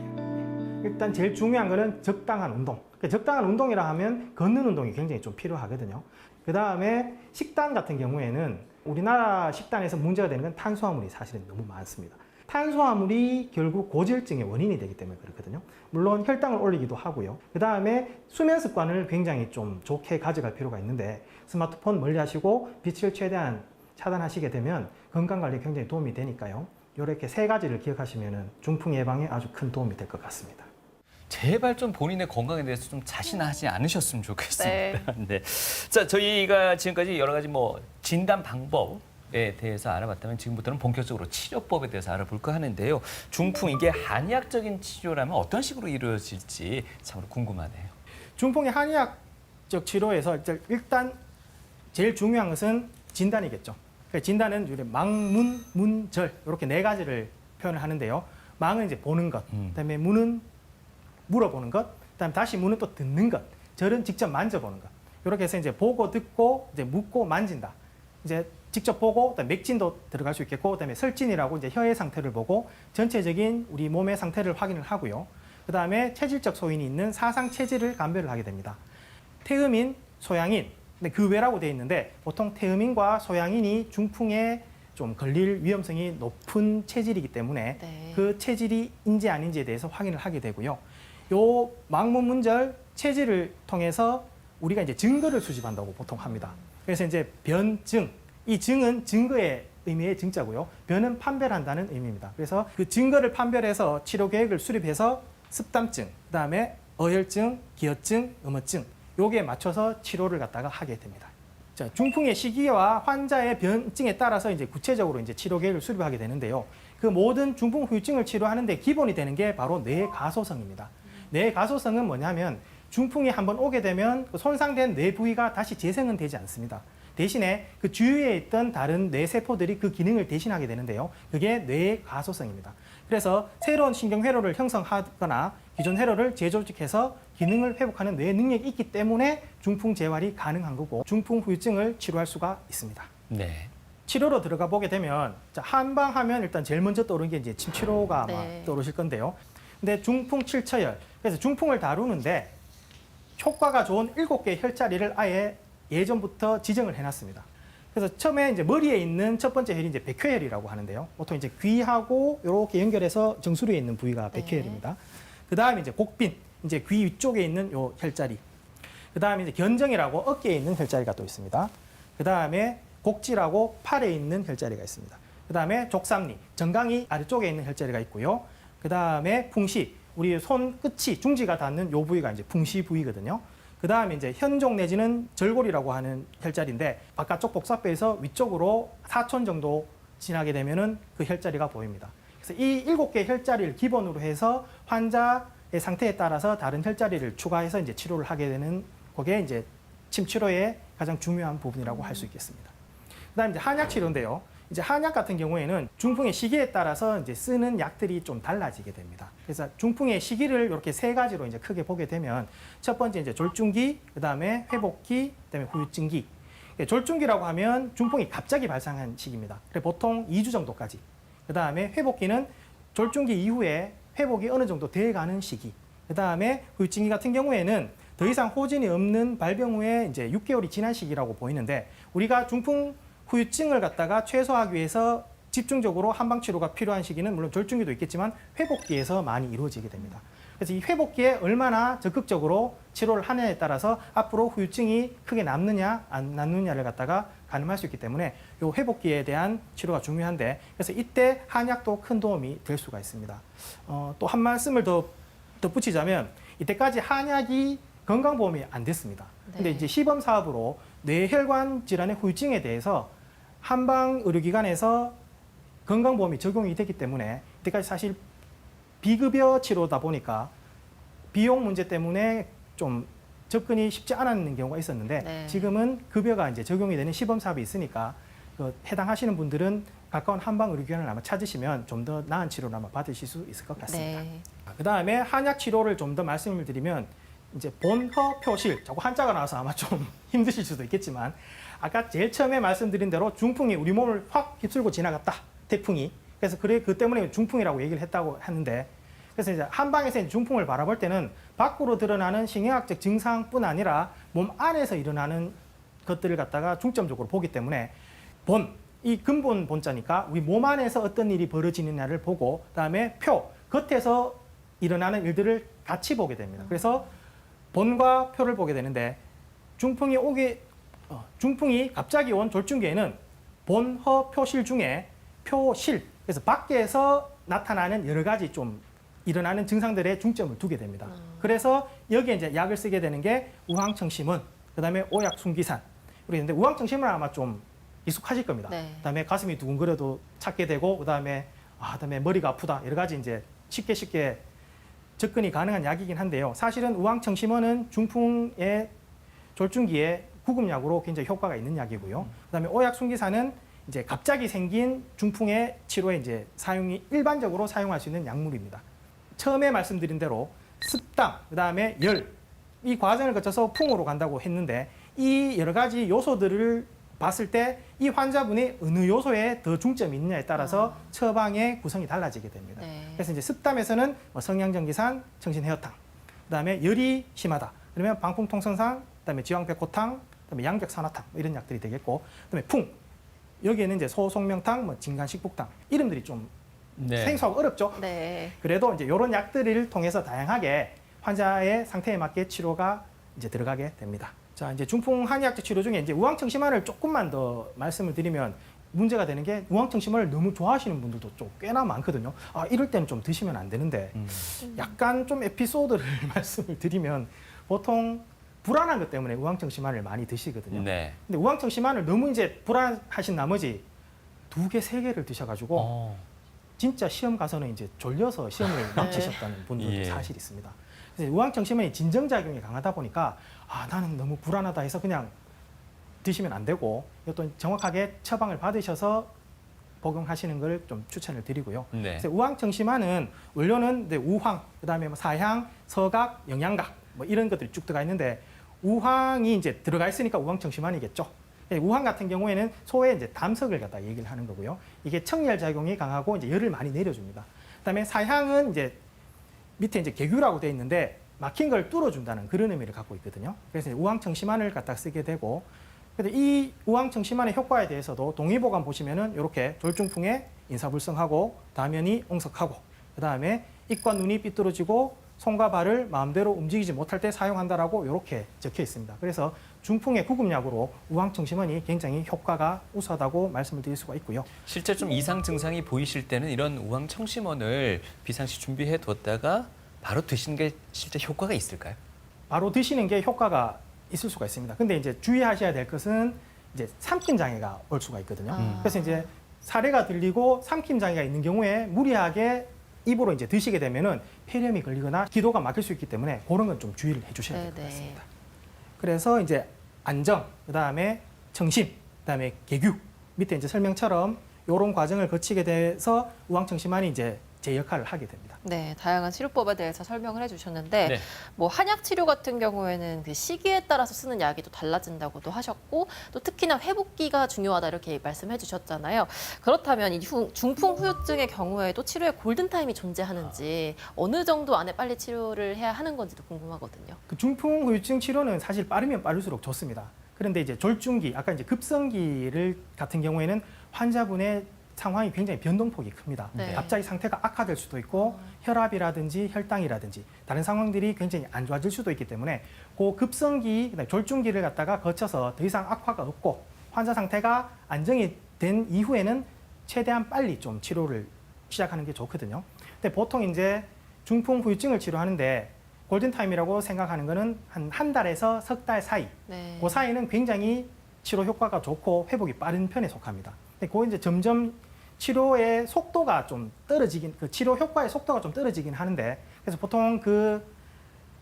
일단 제일 중요한 거는 적당한 운동. 적당한 운동이라 하면 걷는 운동이 굉장히 좀 필요하거든요. 그 다음에 식단 같은 경우에는 우리나라 식단에서 문제가 되는 건 탄수화물이 사실은 너무 많습니다. 탄수화물이 결국 고지혈증의 원인이 되기 때문에 그렇거든요. 물론 혈당을 올리기도 하고요. 그 다음에 수면 습관을 굉장히 좀 좋게 가져갈 필요가 있는데 스마트폰 멀리 하시고 빛을 최대한 차단하시게 되면 건강관리에 굉장히 도움이 되니까요. 이렇게 세 가지를 기억하시면 중풍 예방에 아주 큰 도움이 될 것 같습니다. 제발 좀 본인의 건강에 대해서 좀 자신하지 않으셨으면 좋겠습니다. 네. 네. 자, 저희가 지금까지 여러 가지 진단 방법에 대해서 알아봤다면 지금부터는 본격적으로 치료법에 대해서 알아볼까 하는데요. 중풍 이게 한의학적인 치료라면 어떤 식으로 이루어질지 참으로 궁금하네요. 중풍의 한의학적 치료에서 일단 제일 중요한 것은 진단이겠죠. 진단은 망, 문, 절 이렇게 네 가지를 표현을 하는데요. 망은 이제 보는 것, 그다음에 문은 물어보는 것, 그다음 다시 문은 또 듣는 것, 절은 직접 만져보는 것. 이렇게 해서 이제 보고 듣고 이제 묻고 만진다. 이제 직접 보고 그다음에 맥진도 들어갈 수 있겠고, 그다음에 설진이라고 이제 혀의 상태를 보고 전체적인 우리 몸의 상태를 확인을 하고요. 그다음에 체질적 소인이 있는 사상 체질을 감별을 하게 됩니다. 태음인, 소양인. 근데 그 외라고 되어 있는데 보통 태음인과 소양인이 중풍에 좀 걸릴 위험성이 높은 체질이기 때문에 네. 그 체질이 인지 아닌지에 대해서 확인을 하게 되고요. 요 망문문절 체질을 통해서 우리가 이제 증거를 수집한다고 보통 합니다. 그래서 이제 변증, 이 증은 증거의 의미의 증자고요. 변은 판별한다는 의미입니다. 그래서 그 증거를 판별해서 치료 계획을 수립해서 습담증, 그다음에 어혈증, 기혈증, 음어증 요기에 맞춰서 치료를 갖다가 하게 됩니다. 자, 중풍의 시기와 환자의 변증에 따라서 이제 구체적으로 이제 치료 계획을 수립하게 되는데요. 그 모든 중풍 후유증을 치료하는데 기본이 되는 게 바로 뇌가소성입니다. 뇌가소성은 뭐냐면 중풍이 한번 오게 되면 손상된 뇌 부위가 다시 재생은 되지 않습니다. 대신에 그 주위에 있던 다른 뇌세포들이 그 기능을 대신하게 되는데요. 그게 뇌가소성입니다. 그래서 새로운 신경회로를 형성하거나 기존 회로를 재조직해서 기능을 회복하는 뇌 능력이 있기 때문에 중풍 재활이 가능한 거고 중풍 후유증을 치료할 수가 있습니다. 네. 치료로 들어가 보게 되면 한방하면 일단 제일 먼저 떠오르는 게 이제 침치료가 아마 네. 떠오르실 건데요. 근데 중풍 칠처열, 그래서 중풍을 다루는데 효과가 좋은 7개의 혈자리를 아예 예전부터 지정을 해놨습니다. 그래서 처음에 이제 머리에 있는 첫 번째 혈이 이제 백회혈이라고 하는데요. 보통 이제 귀하고 이렇게 연결해서 정수리에 있는 부위가 백회혈입니다. 그 다음에 이제 곡빈, 이제 귀 위쪽에 있는 요 혈자리. 그 다음에 이제 견정이라고 어깨에 있는 혈자리가 또 있습니다. 그 다음에 곡지라고 팔에 있는 혈자리가 있습니다. 그 다음에 족삼리, 정강이 아래쪽에 있는 혈자리가 있고요. 그 다음에 풍시, 우리 손 끝이 중지가 닿는 요 부위가 이제 풍시 부위거든요. 그 다음에 이제 현종 내지는 절골이라고 하는 혈자리인데 바깥쪽 복사뼈에서 위쪽으로 4촌 정도 지나게 되면은 그 혈자리가 보입니다. 그래서 이 7개의 혈자리를 기본으로 해서 환자의 상태에 따라서 다른 혈자리를 추가해서 이제 치료를 하게 되는 그게 이제 침치료의 가장 중요한 부분이라고 할 수 있겠습니다. 그다음에 이제 한약 치료인데요. 이제 한약 같은 경우에는 중풍의 시기에 따라서 이제 쓰는 약들이 좀 달라지게 됩니다. 그래서 중풍의 시기를 이렇게 세 가지로 이제 크게 보게 되면 첫 번째 이제 졸중기, 그다음에 회복기, 그다음에 후유증기. 졸중기라고 하면 중풍이 갑자기 발생한 시기입니다. 그래서 보통 2주 정도까지. 그다음에 회복기는 졸중기 이후에 회복이 어느 정도 돼가는 시기. 그다음에 후유증기 같은 경우에는 더 이상 호진이 없는 발병 후에 이제 6개월이 지난 시기라고 보이는데 우리가 중풍 후유증을 갖다가 최소화하기 위해서 집중적으로 한방 치료가 필요한 시기는 물론 졸중기도 있겠지만 회복기에서 많이 이루어지게 됩니다. 그래서 이 회복기에 얼마나 적극적으로 치료를 하느냐에 따라서 앞으로 후유증이 크게 남느냐 안 남느냐를 갖다가 가늠할 수 있기 때문에 이 회복기에 대한 치료가 중요한데, 그래서 이때 한약도 큰 도움이 될 수가 있습니다. 또 한 말씀을 더 덧붙이자면 이때까지 한약이 건강보험이 안 됐습니다. 근데 네. 이제 시범 사업으로 뇌혈관 질환의 후유증에 대해서 한방 의료기관에서 건강보험이 적용이 되기 때문에 이때까지 사실 비급여 치료다 보니까 비용 문제 때문에 좀 접근이 쉽지 않았는 경우가 있었는데 네. 지금은 급여가 이제 적용이 되는 시범 사업이 있으니까 해당하시는 분들은 가까운 한방 의료기관을 아마 찾으시면 좀 더 나은 치료를 아마 받으실 수 있을 것 같습니다. 네. 그다음에 한약 치료를 좀 더 말씀을 드리면 이제 본허표실, 자꾸 한자가 나와서 아마 좀 힘드실 수도 있겠지만 아까 제일 처음에 말씀드린 대로 중풍이 우리 몸을 확 휩쓸고 지나갔다. 태풍이. 그래서 그 때문에 중풍이라고 얘기를 했다고 하는데, 그래서 이제 한방에서 이제 중풍을 바라볼 때는 밖으로 드러나는 신경학적 증상뿐 아니라 몸 안에서 일어나는 것들을 갖다가 중점적으로 보기 때문에 이 근본 본자니까 우리 몸 안에서 어떤 일이 벌어지느냐를 보고 그다음에 겉에서 일어나는 일들을 같이 보게 됩니다. 그래서 본과 표를 보게 되는데 중풍이 갑자기 온 졸중기에는 본허표실 중에 표실, 그래서 밖에서 나타나는 여러 가지 좀 일어나는 증상들에 중점을 두게 됩니다. 그래서 여기에 이제 약을 쓰게 되는 게 우황청심원, 그다음에 오약순기산. 그런데 우황청심은 아마 좀 익숙하실 겁니다. 네. 그다음에 가슴이 두근거려도 찾게 되고, 그다음에 머리가 아프다, 여러 가지 이제 쉽게 접근이 가능한 약이긴 한데요. 사실은 우황청심원은 중풍의 졸중기에 구급약으로 굉장히 효과가 있는 약이고요. 그다음에 오약순기산은 이제 갑자기 생긴 중풍의 치료에 이제 일반적으로 사용할 수 있는 약물입니다. 처음에 말씀드린 대로 습당, 그다음에 열, 이 과정을 거쳐서 풍으로 간다고 했는데 이 여러 가지 요소들을 봤을 때 이 환자분이 어느 요소에 더 중점이 있느냐에 따라서 처방의 구성이 달라지게 됩니다. 네. 그래서 이제 습담에서는 성냥전기산, 청신해열탕, 그다음에 열이 심하다, 그러면 방풍통선상, 그다음에 지황백호탕, 그다음에 양격산화탕 이런 약들이 되겠고, 그다음에 풍, 여기에는 이제 소송명탕, 진간식복탕, 이름들이 좀 생소하고 어렵죠. 네. 그래도 이제 이런 약들을 통해서 다양하게 환자의 상태에 맞게 치료가 이제 들어가게 됩니다. 자, 이제 중풍 한의학적 치료 중에 이제 우황청심환을 조금만 더 말씀을 드리면 문제가 되는 게 우황청심환을 너무 좋아하시는 분들도 좀 꽤나 많거든요. 이럴 때는 좀 드시면 안 되는데 약간 좀 에피소드를 말씀을 드리면 보통 불안한 것 때문에 우황청심환을 많이 드시거든요. 네. 근데 우황청심환을 너무 이제 불안하신 나머지 2개, 3개를 드셔가지고 진짜 시험 가서는 이제 졸려서 시험을 망치셨다는 분들도 예. 사실 있습니다. 그래서 우황청심환이 진정작용이 강하다 보니까 나는 너무 불안하다 해서 그냥 드시면 안 되고 또 정확하게 처방을 받으셔서 복용하시는 걸 좀 추천을 드리고요. 네. 그래서 우황청심환은 원료는 우황, 그다음에 사향, 서각, 영양각 이런 것들이 쭉 들어가 있는데 우황이 이제 들어가 있으니까 우황청심환이겠죠. 우황 같은 경우에는 소의 이제 담석을 갖다 얘기를 하는 거고요. 이게 청열 작용이 강하고 이제 열을 많이 내려줍니다. 그다음에 사향은 이제 밑에 이제 개규라고 되어 있는데 막힌 걸 뚫어준다는 그런 의미를 갖고 있거든요. 그래서 우황청심환을 갖다 쓰게 되고, 근데 이 우황청심환의 효과에 대해서도 동의보감 보시면은 이렇게 졸중풍에 인사불성하고 다면이 옹석하고 그다음에 입과 눈이 삐뚤어지고 손과 발을 마음대로 움직이지 못할 때 사용한다라고 이렇게 적혀 있습니다. 그래서 중풍의 구급약으로 우황청심환이 굉장히 효과가 우수하다고 말씀을 드릴 수가 있고요. 실제 좀 이상 증상이 보이실 때는 이런 우황청심원을 비상시 준비해 뒀다가 바로 드시는 게 실제 효과가 있을까요? 바로 드시는 게 효과가 있을 수가 있습니다. 근데 이제 주의하셔야 될 것은 이제 삼킴 장애가 올 수가 있거든요. 그래서 이제 사례가 들리고 삼킴 장애가 있는 경우에 무리하게 입으로 이제 드시게 되면은 폐렴이 걸리거나 기도가 막힐 수 있기 때문에 그런 건 좀 주의를 해주셔야 될 것 네네. 같습니다. 그래서 이제 안정, 그다음에 청심, 그다음에 개규 밑에 이제 설명처럼 이런 과정을 거치게 돼서 우황청심환이 이제 제 역할을 하게 됩니다. 네, 다양한 치료법에 대해서 설명을 해주셨는데 네. 뭐 한약 치료 같은 경우에는 그 시기에 따라서 쓰는 약이 또 달라진다고도 하셨고 또 특히나 회복기가 중요하다 이렇게 말씀해 주셨잖아요. 그렇다면 이 중풍 후유증의 경우에도 치료에 골든타임이 존재하는지 어느 정도 안에 빨리 치료를 해야 하는 건지도 궁금하거든요. 그 중풍 후유증 치료는 사실 빠르면 빠를수록 좋습니다. 그런데 이제 졸중기, 아까 이제 급성기를 같은 경우에는 환자분의 상황이 굉장히 변동폭이 큽니다. 네. 갑자기 상태가 악화될 수도 있고 혈압이라든지 혈당이라든지 다른 상황들이 굉장히 안 좋아질 수도 있기 때문에 그 급성기, 그다음에 졸중기를 갖다가 거쳐서 더 이상 악화가 없고 환자 상태가 안정이 된 이후에는 최대한 빨리 좀 치료를 시작하는 게 좋거든요. 근데 보통 이제 중풍 후유증을 치료하는데 골든타임이라고 생각하는 거는 한 달에서 석 달 사이. 네. 그 사이는 굉장히 치료 효과가 좋고 회복이 빠른 편에 속합니다. 근데 그 이제 점점 치료의 속도가 좀 떨어지긴, 그 치료 효과의 속도가 좀 떨어지긴 하는데, 그래서 보통 그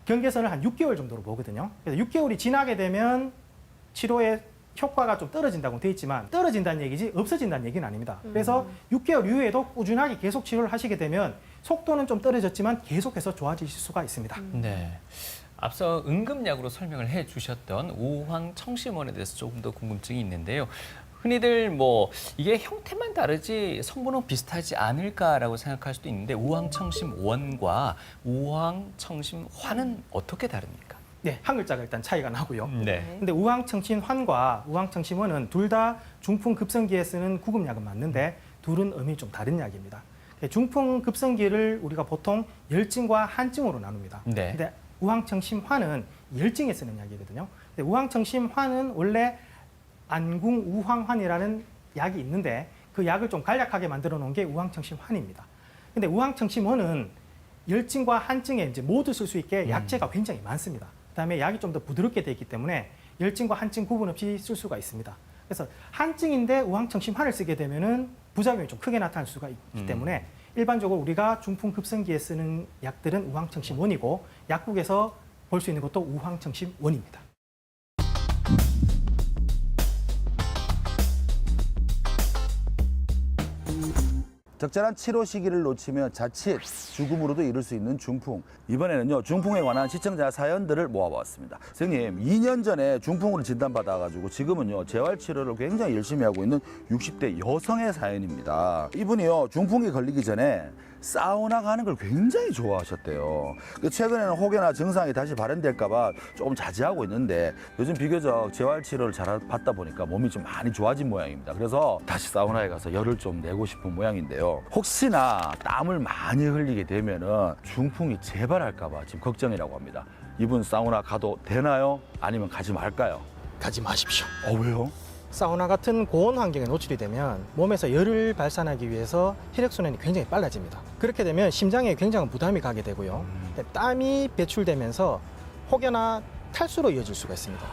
경계선을 한 6개월 정도로 보거든요. 그래서 6개월이 지나게 되면 치료의 효과가 좀 떨어진다고 돼 있지만 떨어진다는 얘기지 없어진다는 얘기는 아닙니다. 그래서 6개월 이후에도 꾸준하게 계속 치료를 하시게 되면 속도는 좀 떨어졌지만 계속해서 좋아지실 수가 있습니다. 네. 앞서 응급약으로 설명을 해 주셨던 우황청심원에 대해서 조금 더 궁금증이 있는데요. 흔히들 뭐 이게 형태만 다르지 성분은 비슷하지 않을까라고 생각할 수도 있는데 우황청심원과 우황청심환은 어떻게 다릅니까? 네, 한 글자가 일단 차이가 나고요. 네. 근데 우황청심환과 우황청심원은 둘 다 중풍 급성기에 쓰는 구급약은 맞는데 둘은 의미 좀 다른 약입니다. 중풍 급성기를 우리가 보통 열증과 한증으로 나눕니다. 네. 근데 우황청심환은 열증에 쓰는 약이거든요. 근데 우황청심환은 원래 안궁우황환이라는 약이 있는데 그 약을 좀 간략하게 만들어 놓은 게 우황청심환입니다. 근데 우황청심원은 열증과 한증에 이제 모두 쓸 수 있게 약재가 굉장히 많습니다. 그다음에 약이 좀 더 부드럽게 되어 있기 때문에 열증과 한증 구분 없이 쓸 수가 있습니다. 그래서 한증인데 우황청심환을 쓰게 되면은 부작용이 좀 크게 나타날 수가 있기 때문에 일반적으로 우리가 중풍 급성기에 쓰는 약들은 우황청심원이고 약국에서 볼 수 있는 것도 우황청심원입니다. 적절한 치료 시기를 놓치면 자칫 죽음으로도 이를 수 있는 중풍. 이번에는요, 중풍에 관한 시청자 사연들을 모아보았습니다. 선생님, 2년 전에 중풍으로 진단받아가지고 지금은요, 재활치료를 굉장히 열심히 하고 있는 60대 여성의 사연입니다. 이분이요, 중풍이 걸리기 전에 사우나 가는 걸 굉장히 좋아하셨대요. 최근에는 혹여나 증상이 다시 발현될까봐 조금 자제하고 있는데 요즘 비교적 재활치료를 잘 받다 보니까 몸이 좀 많이 좋아진 모양입니다. 그래서 다시 사우나에 가서 열을 좀 내고 싶은 모양인데요. 혹시나 땀을 많이 흘리게 되면은 중풍이 재발할까봐 지금 걱정이라고 합니다. 이분 사우나 가도 되나요? 아니면 가지 말까요? 가지 마십시오. 왜요? 사우나 같은 고온 환경에 노출이 되면 몸에서 열을 발산하기 위해서 혈액순환이 굉장히 빨라집니다. 그렇게 되면 심장에 굉장한 부담이 가게 되고요. 땀이 배출되면서 혹여나 탈수로 이어질 수가 있습니다.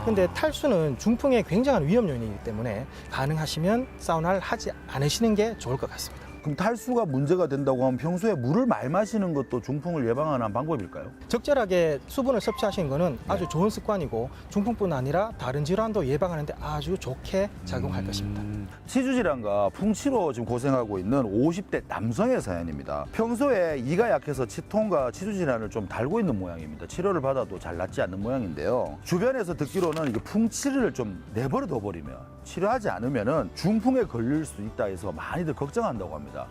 근데 탈수는 중풍의 굉장한 위험 요인이기 때문에 가능하시면 사우나를 하지 않으시는 게 좋을 것 같습니다. 그럼 탈수가 문제가 된다고 하면 평소에 물을 많이 마시는 것도 중풍을 예방하는 방법일까요? 적절하게 수분을 섭취하시는 것은 아주 좋은 습관이고 중풍뿐 아니라 다른 질환도 예방하는 데 아주 좋게 작용할 것입니다. 치주질환과 풍치로 지금 고생하고 있는 50대 남성의 사연입니다. 평소에 이가 약해서 치통과 치주질환을 좀 달고 있는 모양입니다. 치료를 받아도 잘 낫지 않는 모양인데요. 주변에서 듣기로는 이게 풍치를 좀 내버려 둬버리면 치료하지 않으면은 중풍에 걸릴 수 있다 해서 많이들 걱정한다고 합니다.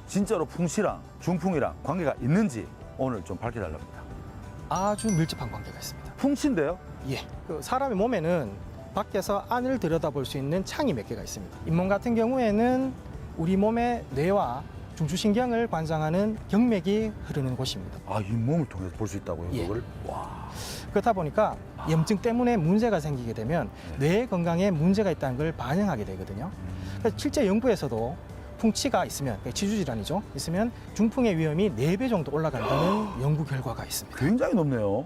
진짜로 풍치랑 중풍이랑 관계가 있는지 오늘 좀 밝혀달랍니다. 아주 밀접한 관계가 있습니다. 풍치인데요? 예. 그 사람의 몸에는 밖에서 안을 들여다볼 수 있는 창이 몇 개가 있습니다. 잇몸 같은 경우에는 우리 몸의 뇌와 중추신경을 관장하는 경맥이 흐르는 곳입니다. 잇몸을 통해서 볼 수 있다고요, 예. 그걸? 와. 그렇다 보니까 염증 때문에 문제가 생기게 되면 뇌 건강에 문제가 있다는 걸 반영하게 되거든요. 그래서 실제 연구에서도 풍치가 있으면, 치주질환이죠, 있으면 중풍의 위험이 4배 정도 올라간다는 연구 결과가 있습니다. 굉장히 높네요.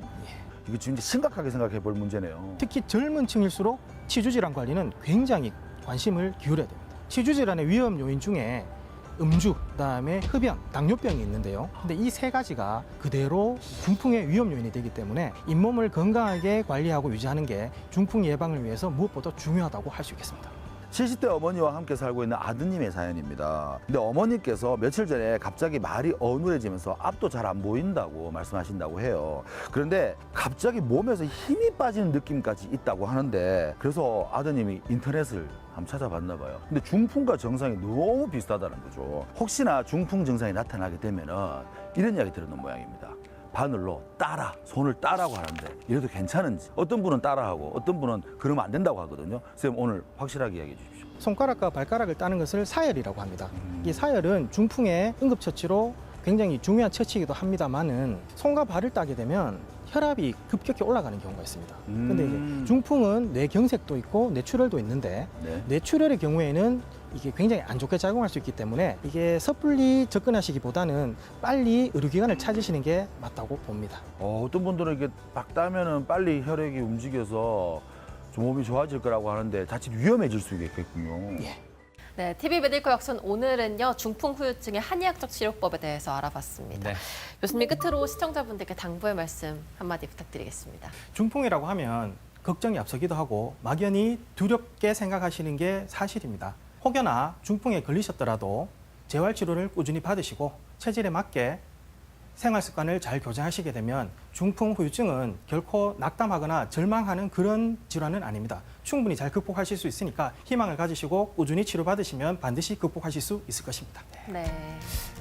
이거 진짜 심각하게 생각해 볼 문제네요. 특히 젊은 층일수록 치주질환 관리는 굉장히 관심을 기울여야 됩니다. 치주질환의 위험 요인 중에 음주, 그다음에 흡연, 당뇨병이 있는데요. 근데 이 3가지가 그대로 중풍의 위험 요인이 되기 때문에 잇몸을 건강하게 관리하고 유지하는 게 중풍 예방을 위해서 무엇보다 중요하다고 할 수 있겠습니다. 70대 어머니와 함께 살고 있는 아드님의 사연입니다. 근데 어머니께서 며칠 전에 갑자기 말이 어눌해지면서 앞도 잘 안 보인다고 말씀하신다고 해요. 그런데 갑자기 몸에서 힘이 빠지는 느낌까지 있다고 하는데 그래서 아드님이 인터넷을 한번 찾아봤나 봐요. 근데 중풍과 증상이 너무 비슷하다는 거죠. 혹시나 중풍 증상이 나타나게 되면은 이런 이야기 들었는 모양입니다. 바늘로 따라, 손을 따라고 하는데 이래도 괜찮은지. 어떤 분은 따라하고 어떤 분은 그러면 안 된다고 하거든요. 선생님 오늘 확실하게 이야기해 주십시오. 손가락과 발가락을 따는 것을 사열이라고 합니다. 이 사열은 중풍의 응급처치로 굉장히 중요한 처치이기도 합니다만은 손과 발을 따게 되면 혈압이 급격히 올라가는 경우가 있습니다. 근데 이제 중풍은 뇌경색도 있고 뇌출혈도 있는데 네. 뇌출혈의 경우에는 이게 굉장히 안 좋게 작용할 수 있기 때문에 이게 섣불리 접근하시기보다는 빨리 의료기관을 찾으시는 게 맞다고 봅니다. 어떤 분들은 이렇게 막 따면은 빨리 혈액이 움직여서 좀 몸이 좋아질 거라고 하는데 자칫 위험해질 수 있겠군요. 예. 네, TV 메디컬 역선 오늘은요 중풍 후유증의 한의학적 치료법에 대해서 알아봤습니다. 네. 교수님 끝으로 시청자분들께 당부의 말씀 한마디 부탁드리겠습니다. 중풍이라고 하면 걱정이 앞서기도 하고 막연히 두렵게 생각하시는 게 사실입니다. 혹여나 중풍에 걸리셨더라도 재활치료를 꾸준히 받으시고 체질에 맞게 생활 습관을 잘 교정하시게 되면 중풍 후유증은 결코 낙담하거나 절망하는 그런 질환은 아닙니다. 충분히 잘 극복하실 수 있으니까 희망을 가지시고 꾸준히 치료받으시면 반드시 극복하실 수 있을 것입니다. 네.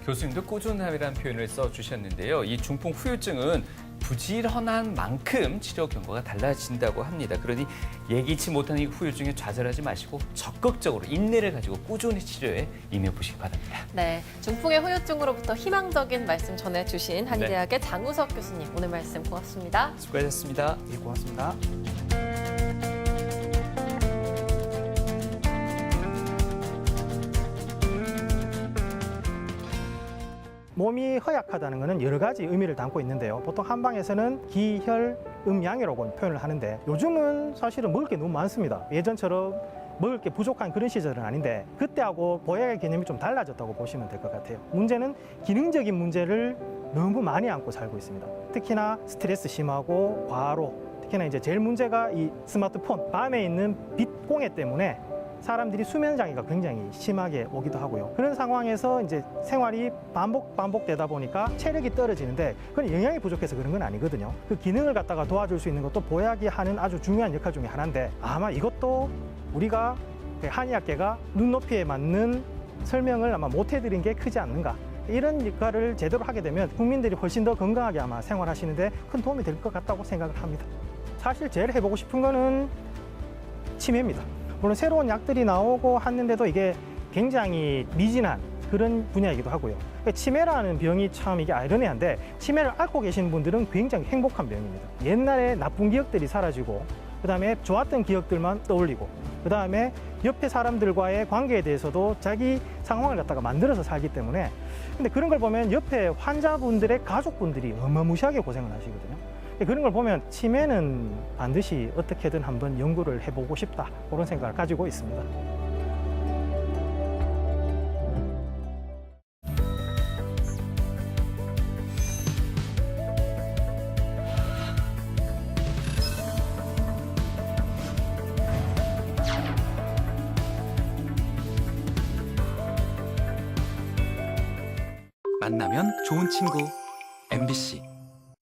교수님도 꾸준함이라는 표현을 써주셨는데요. 이 중풍 후유증은 부지런한 만큼 치료 경과가 달라진다고 합니다. 그러니 예기치 못한 이 후유증에 좌절하지 마시고 적극적으로 인내를 가지고 꾸준히 치료에 임해보시기 바랍니다. 네, 중풍의 후유증으로부터 희망적인 말씀 전해주신 한의대학의 장우석 교수님 오늘 말씀 고맙습니다. 수고하셨습니다. 예, 고맙습니다. 몸이 허약하다는 것은 여러 가지 의미를 담고 있는데요. 보통 한방에서는 기혈음양이라고 표현을 하는데 요즘은 사실은 먹을 게 너무 많습니다. 예전처럼 먹을 게 부족한 그런 시절은 아닌데 그때하고 보약의 개념이 좀 달라졌다고 보시면 될 것 같아요. 문제는 기능적인 문제를 너무 많이 안고 살고 있습니다. 특히나 스트레스 심하고 과로, 특히나 이제 제일 문제가 이 스마트폰, 밤에 있는 빛 공해 때문에 사람들이 수면 장애가 굉장히 심하게 오기도 하고요. 그런 상황에서 이제 생활이 반복되다 보니까 체력이 떨어지는데 그건 영양이 부족해서 그런 건 아니거든요. 그 기능을 갖다가 도와줄 수 있는 것도 보약이 하는 아주 중요한 역할 중에 하나인데 아마 이것도 우리가 한의학계가 눈높이에 맞는 설명을 아마 못 해드린 게 크지 않는가. 이런 역할을 제대로 하게 되면 국민들이 훨씬 더 건강하게 아마 생활하시는데 큰 도움이 될 것 같다고 생각을 합니다. 사실 제일 해보고 싶은 거는 치매입니다. 물론 새로운 약들이 나오고 하는데도 이게 굉장히 미진한 그런 분야이기도 하고요. 치매라는 병이 참 이게 아이러니한데 치매를 앓고 계신 분들은 굉장히 행복한 병입니다. 옛날에 나쁜 기억들이 사라지고 그다음에 좋았던 기억들만 떠올리고 그다음에 옆에 사람들과의 관계에 대해서도 자기 상황을 갖다가 만들어서 살기 때문에 근데 그런 걸 보면 옆에 환자분들의 가족분들이 어마무시하게 고생을 하시거든요. 그런 걸 보면 치매는 반드시 어떻게든 한번 연구를 해보고 싶다 그런 생각을 가지고 있습니다. 만나면 좋은 친구 MBC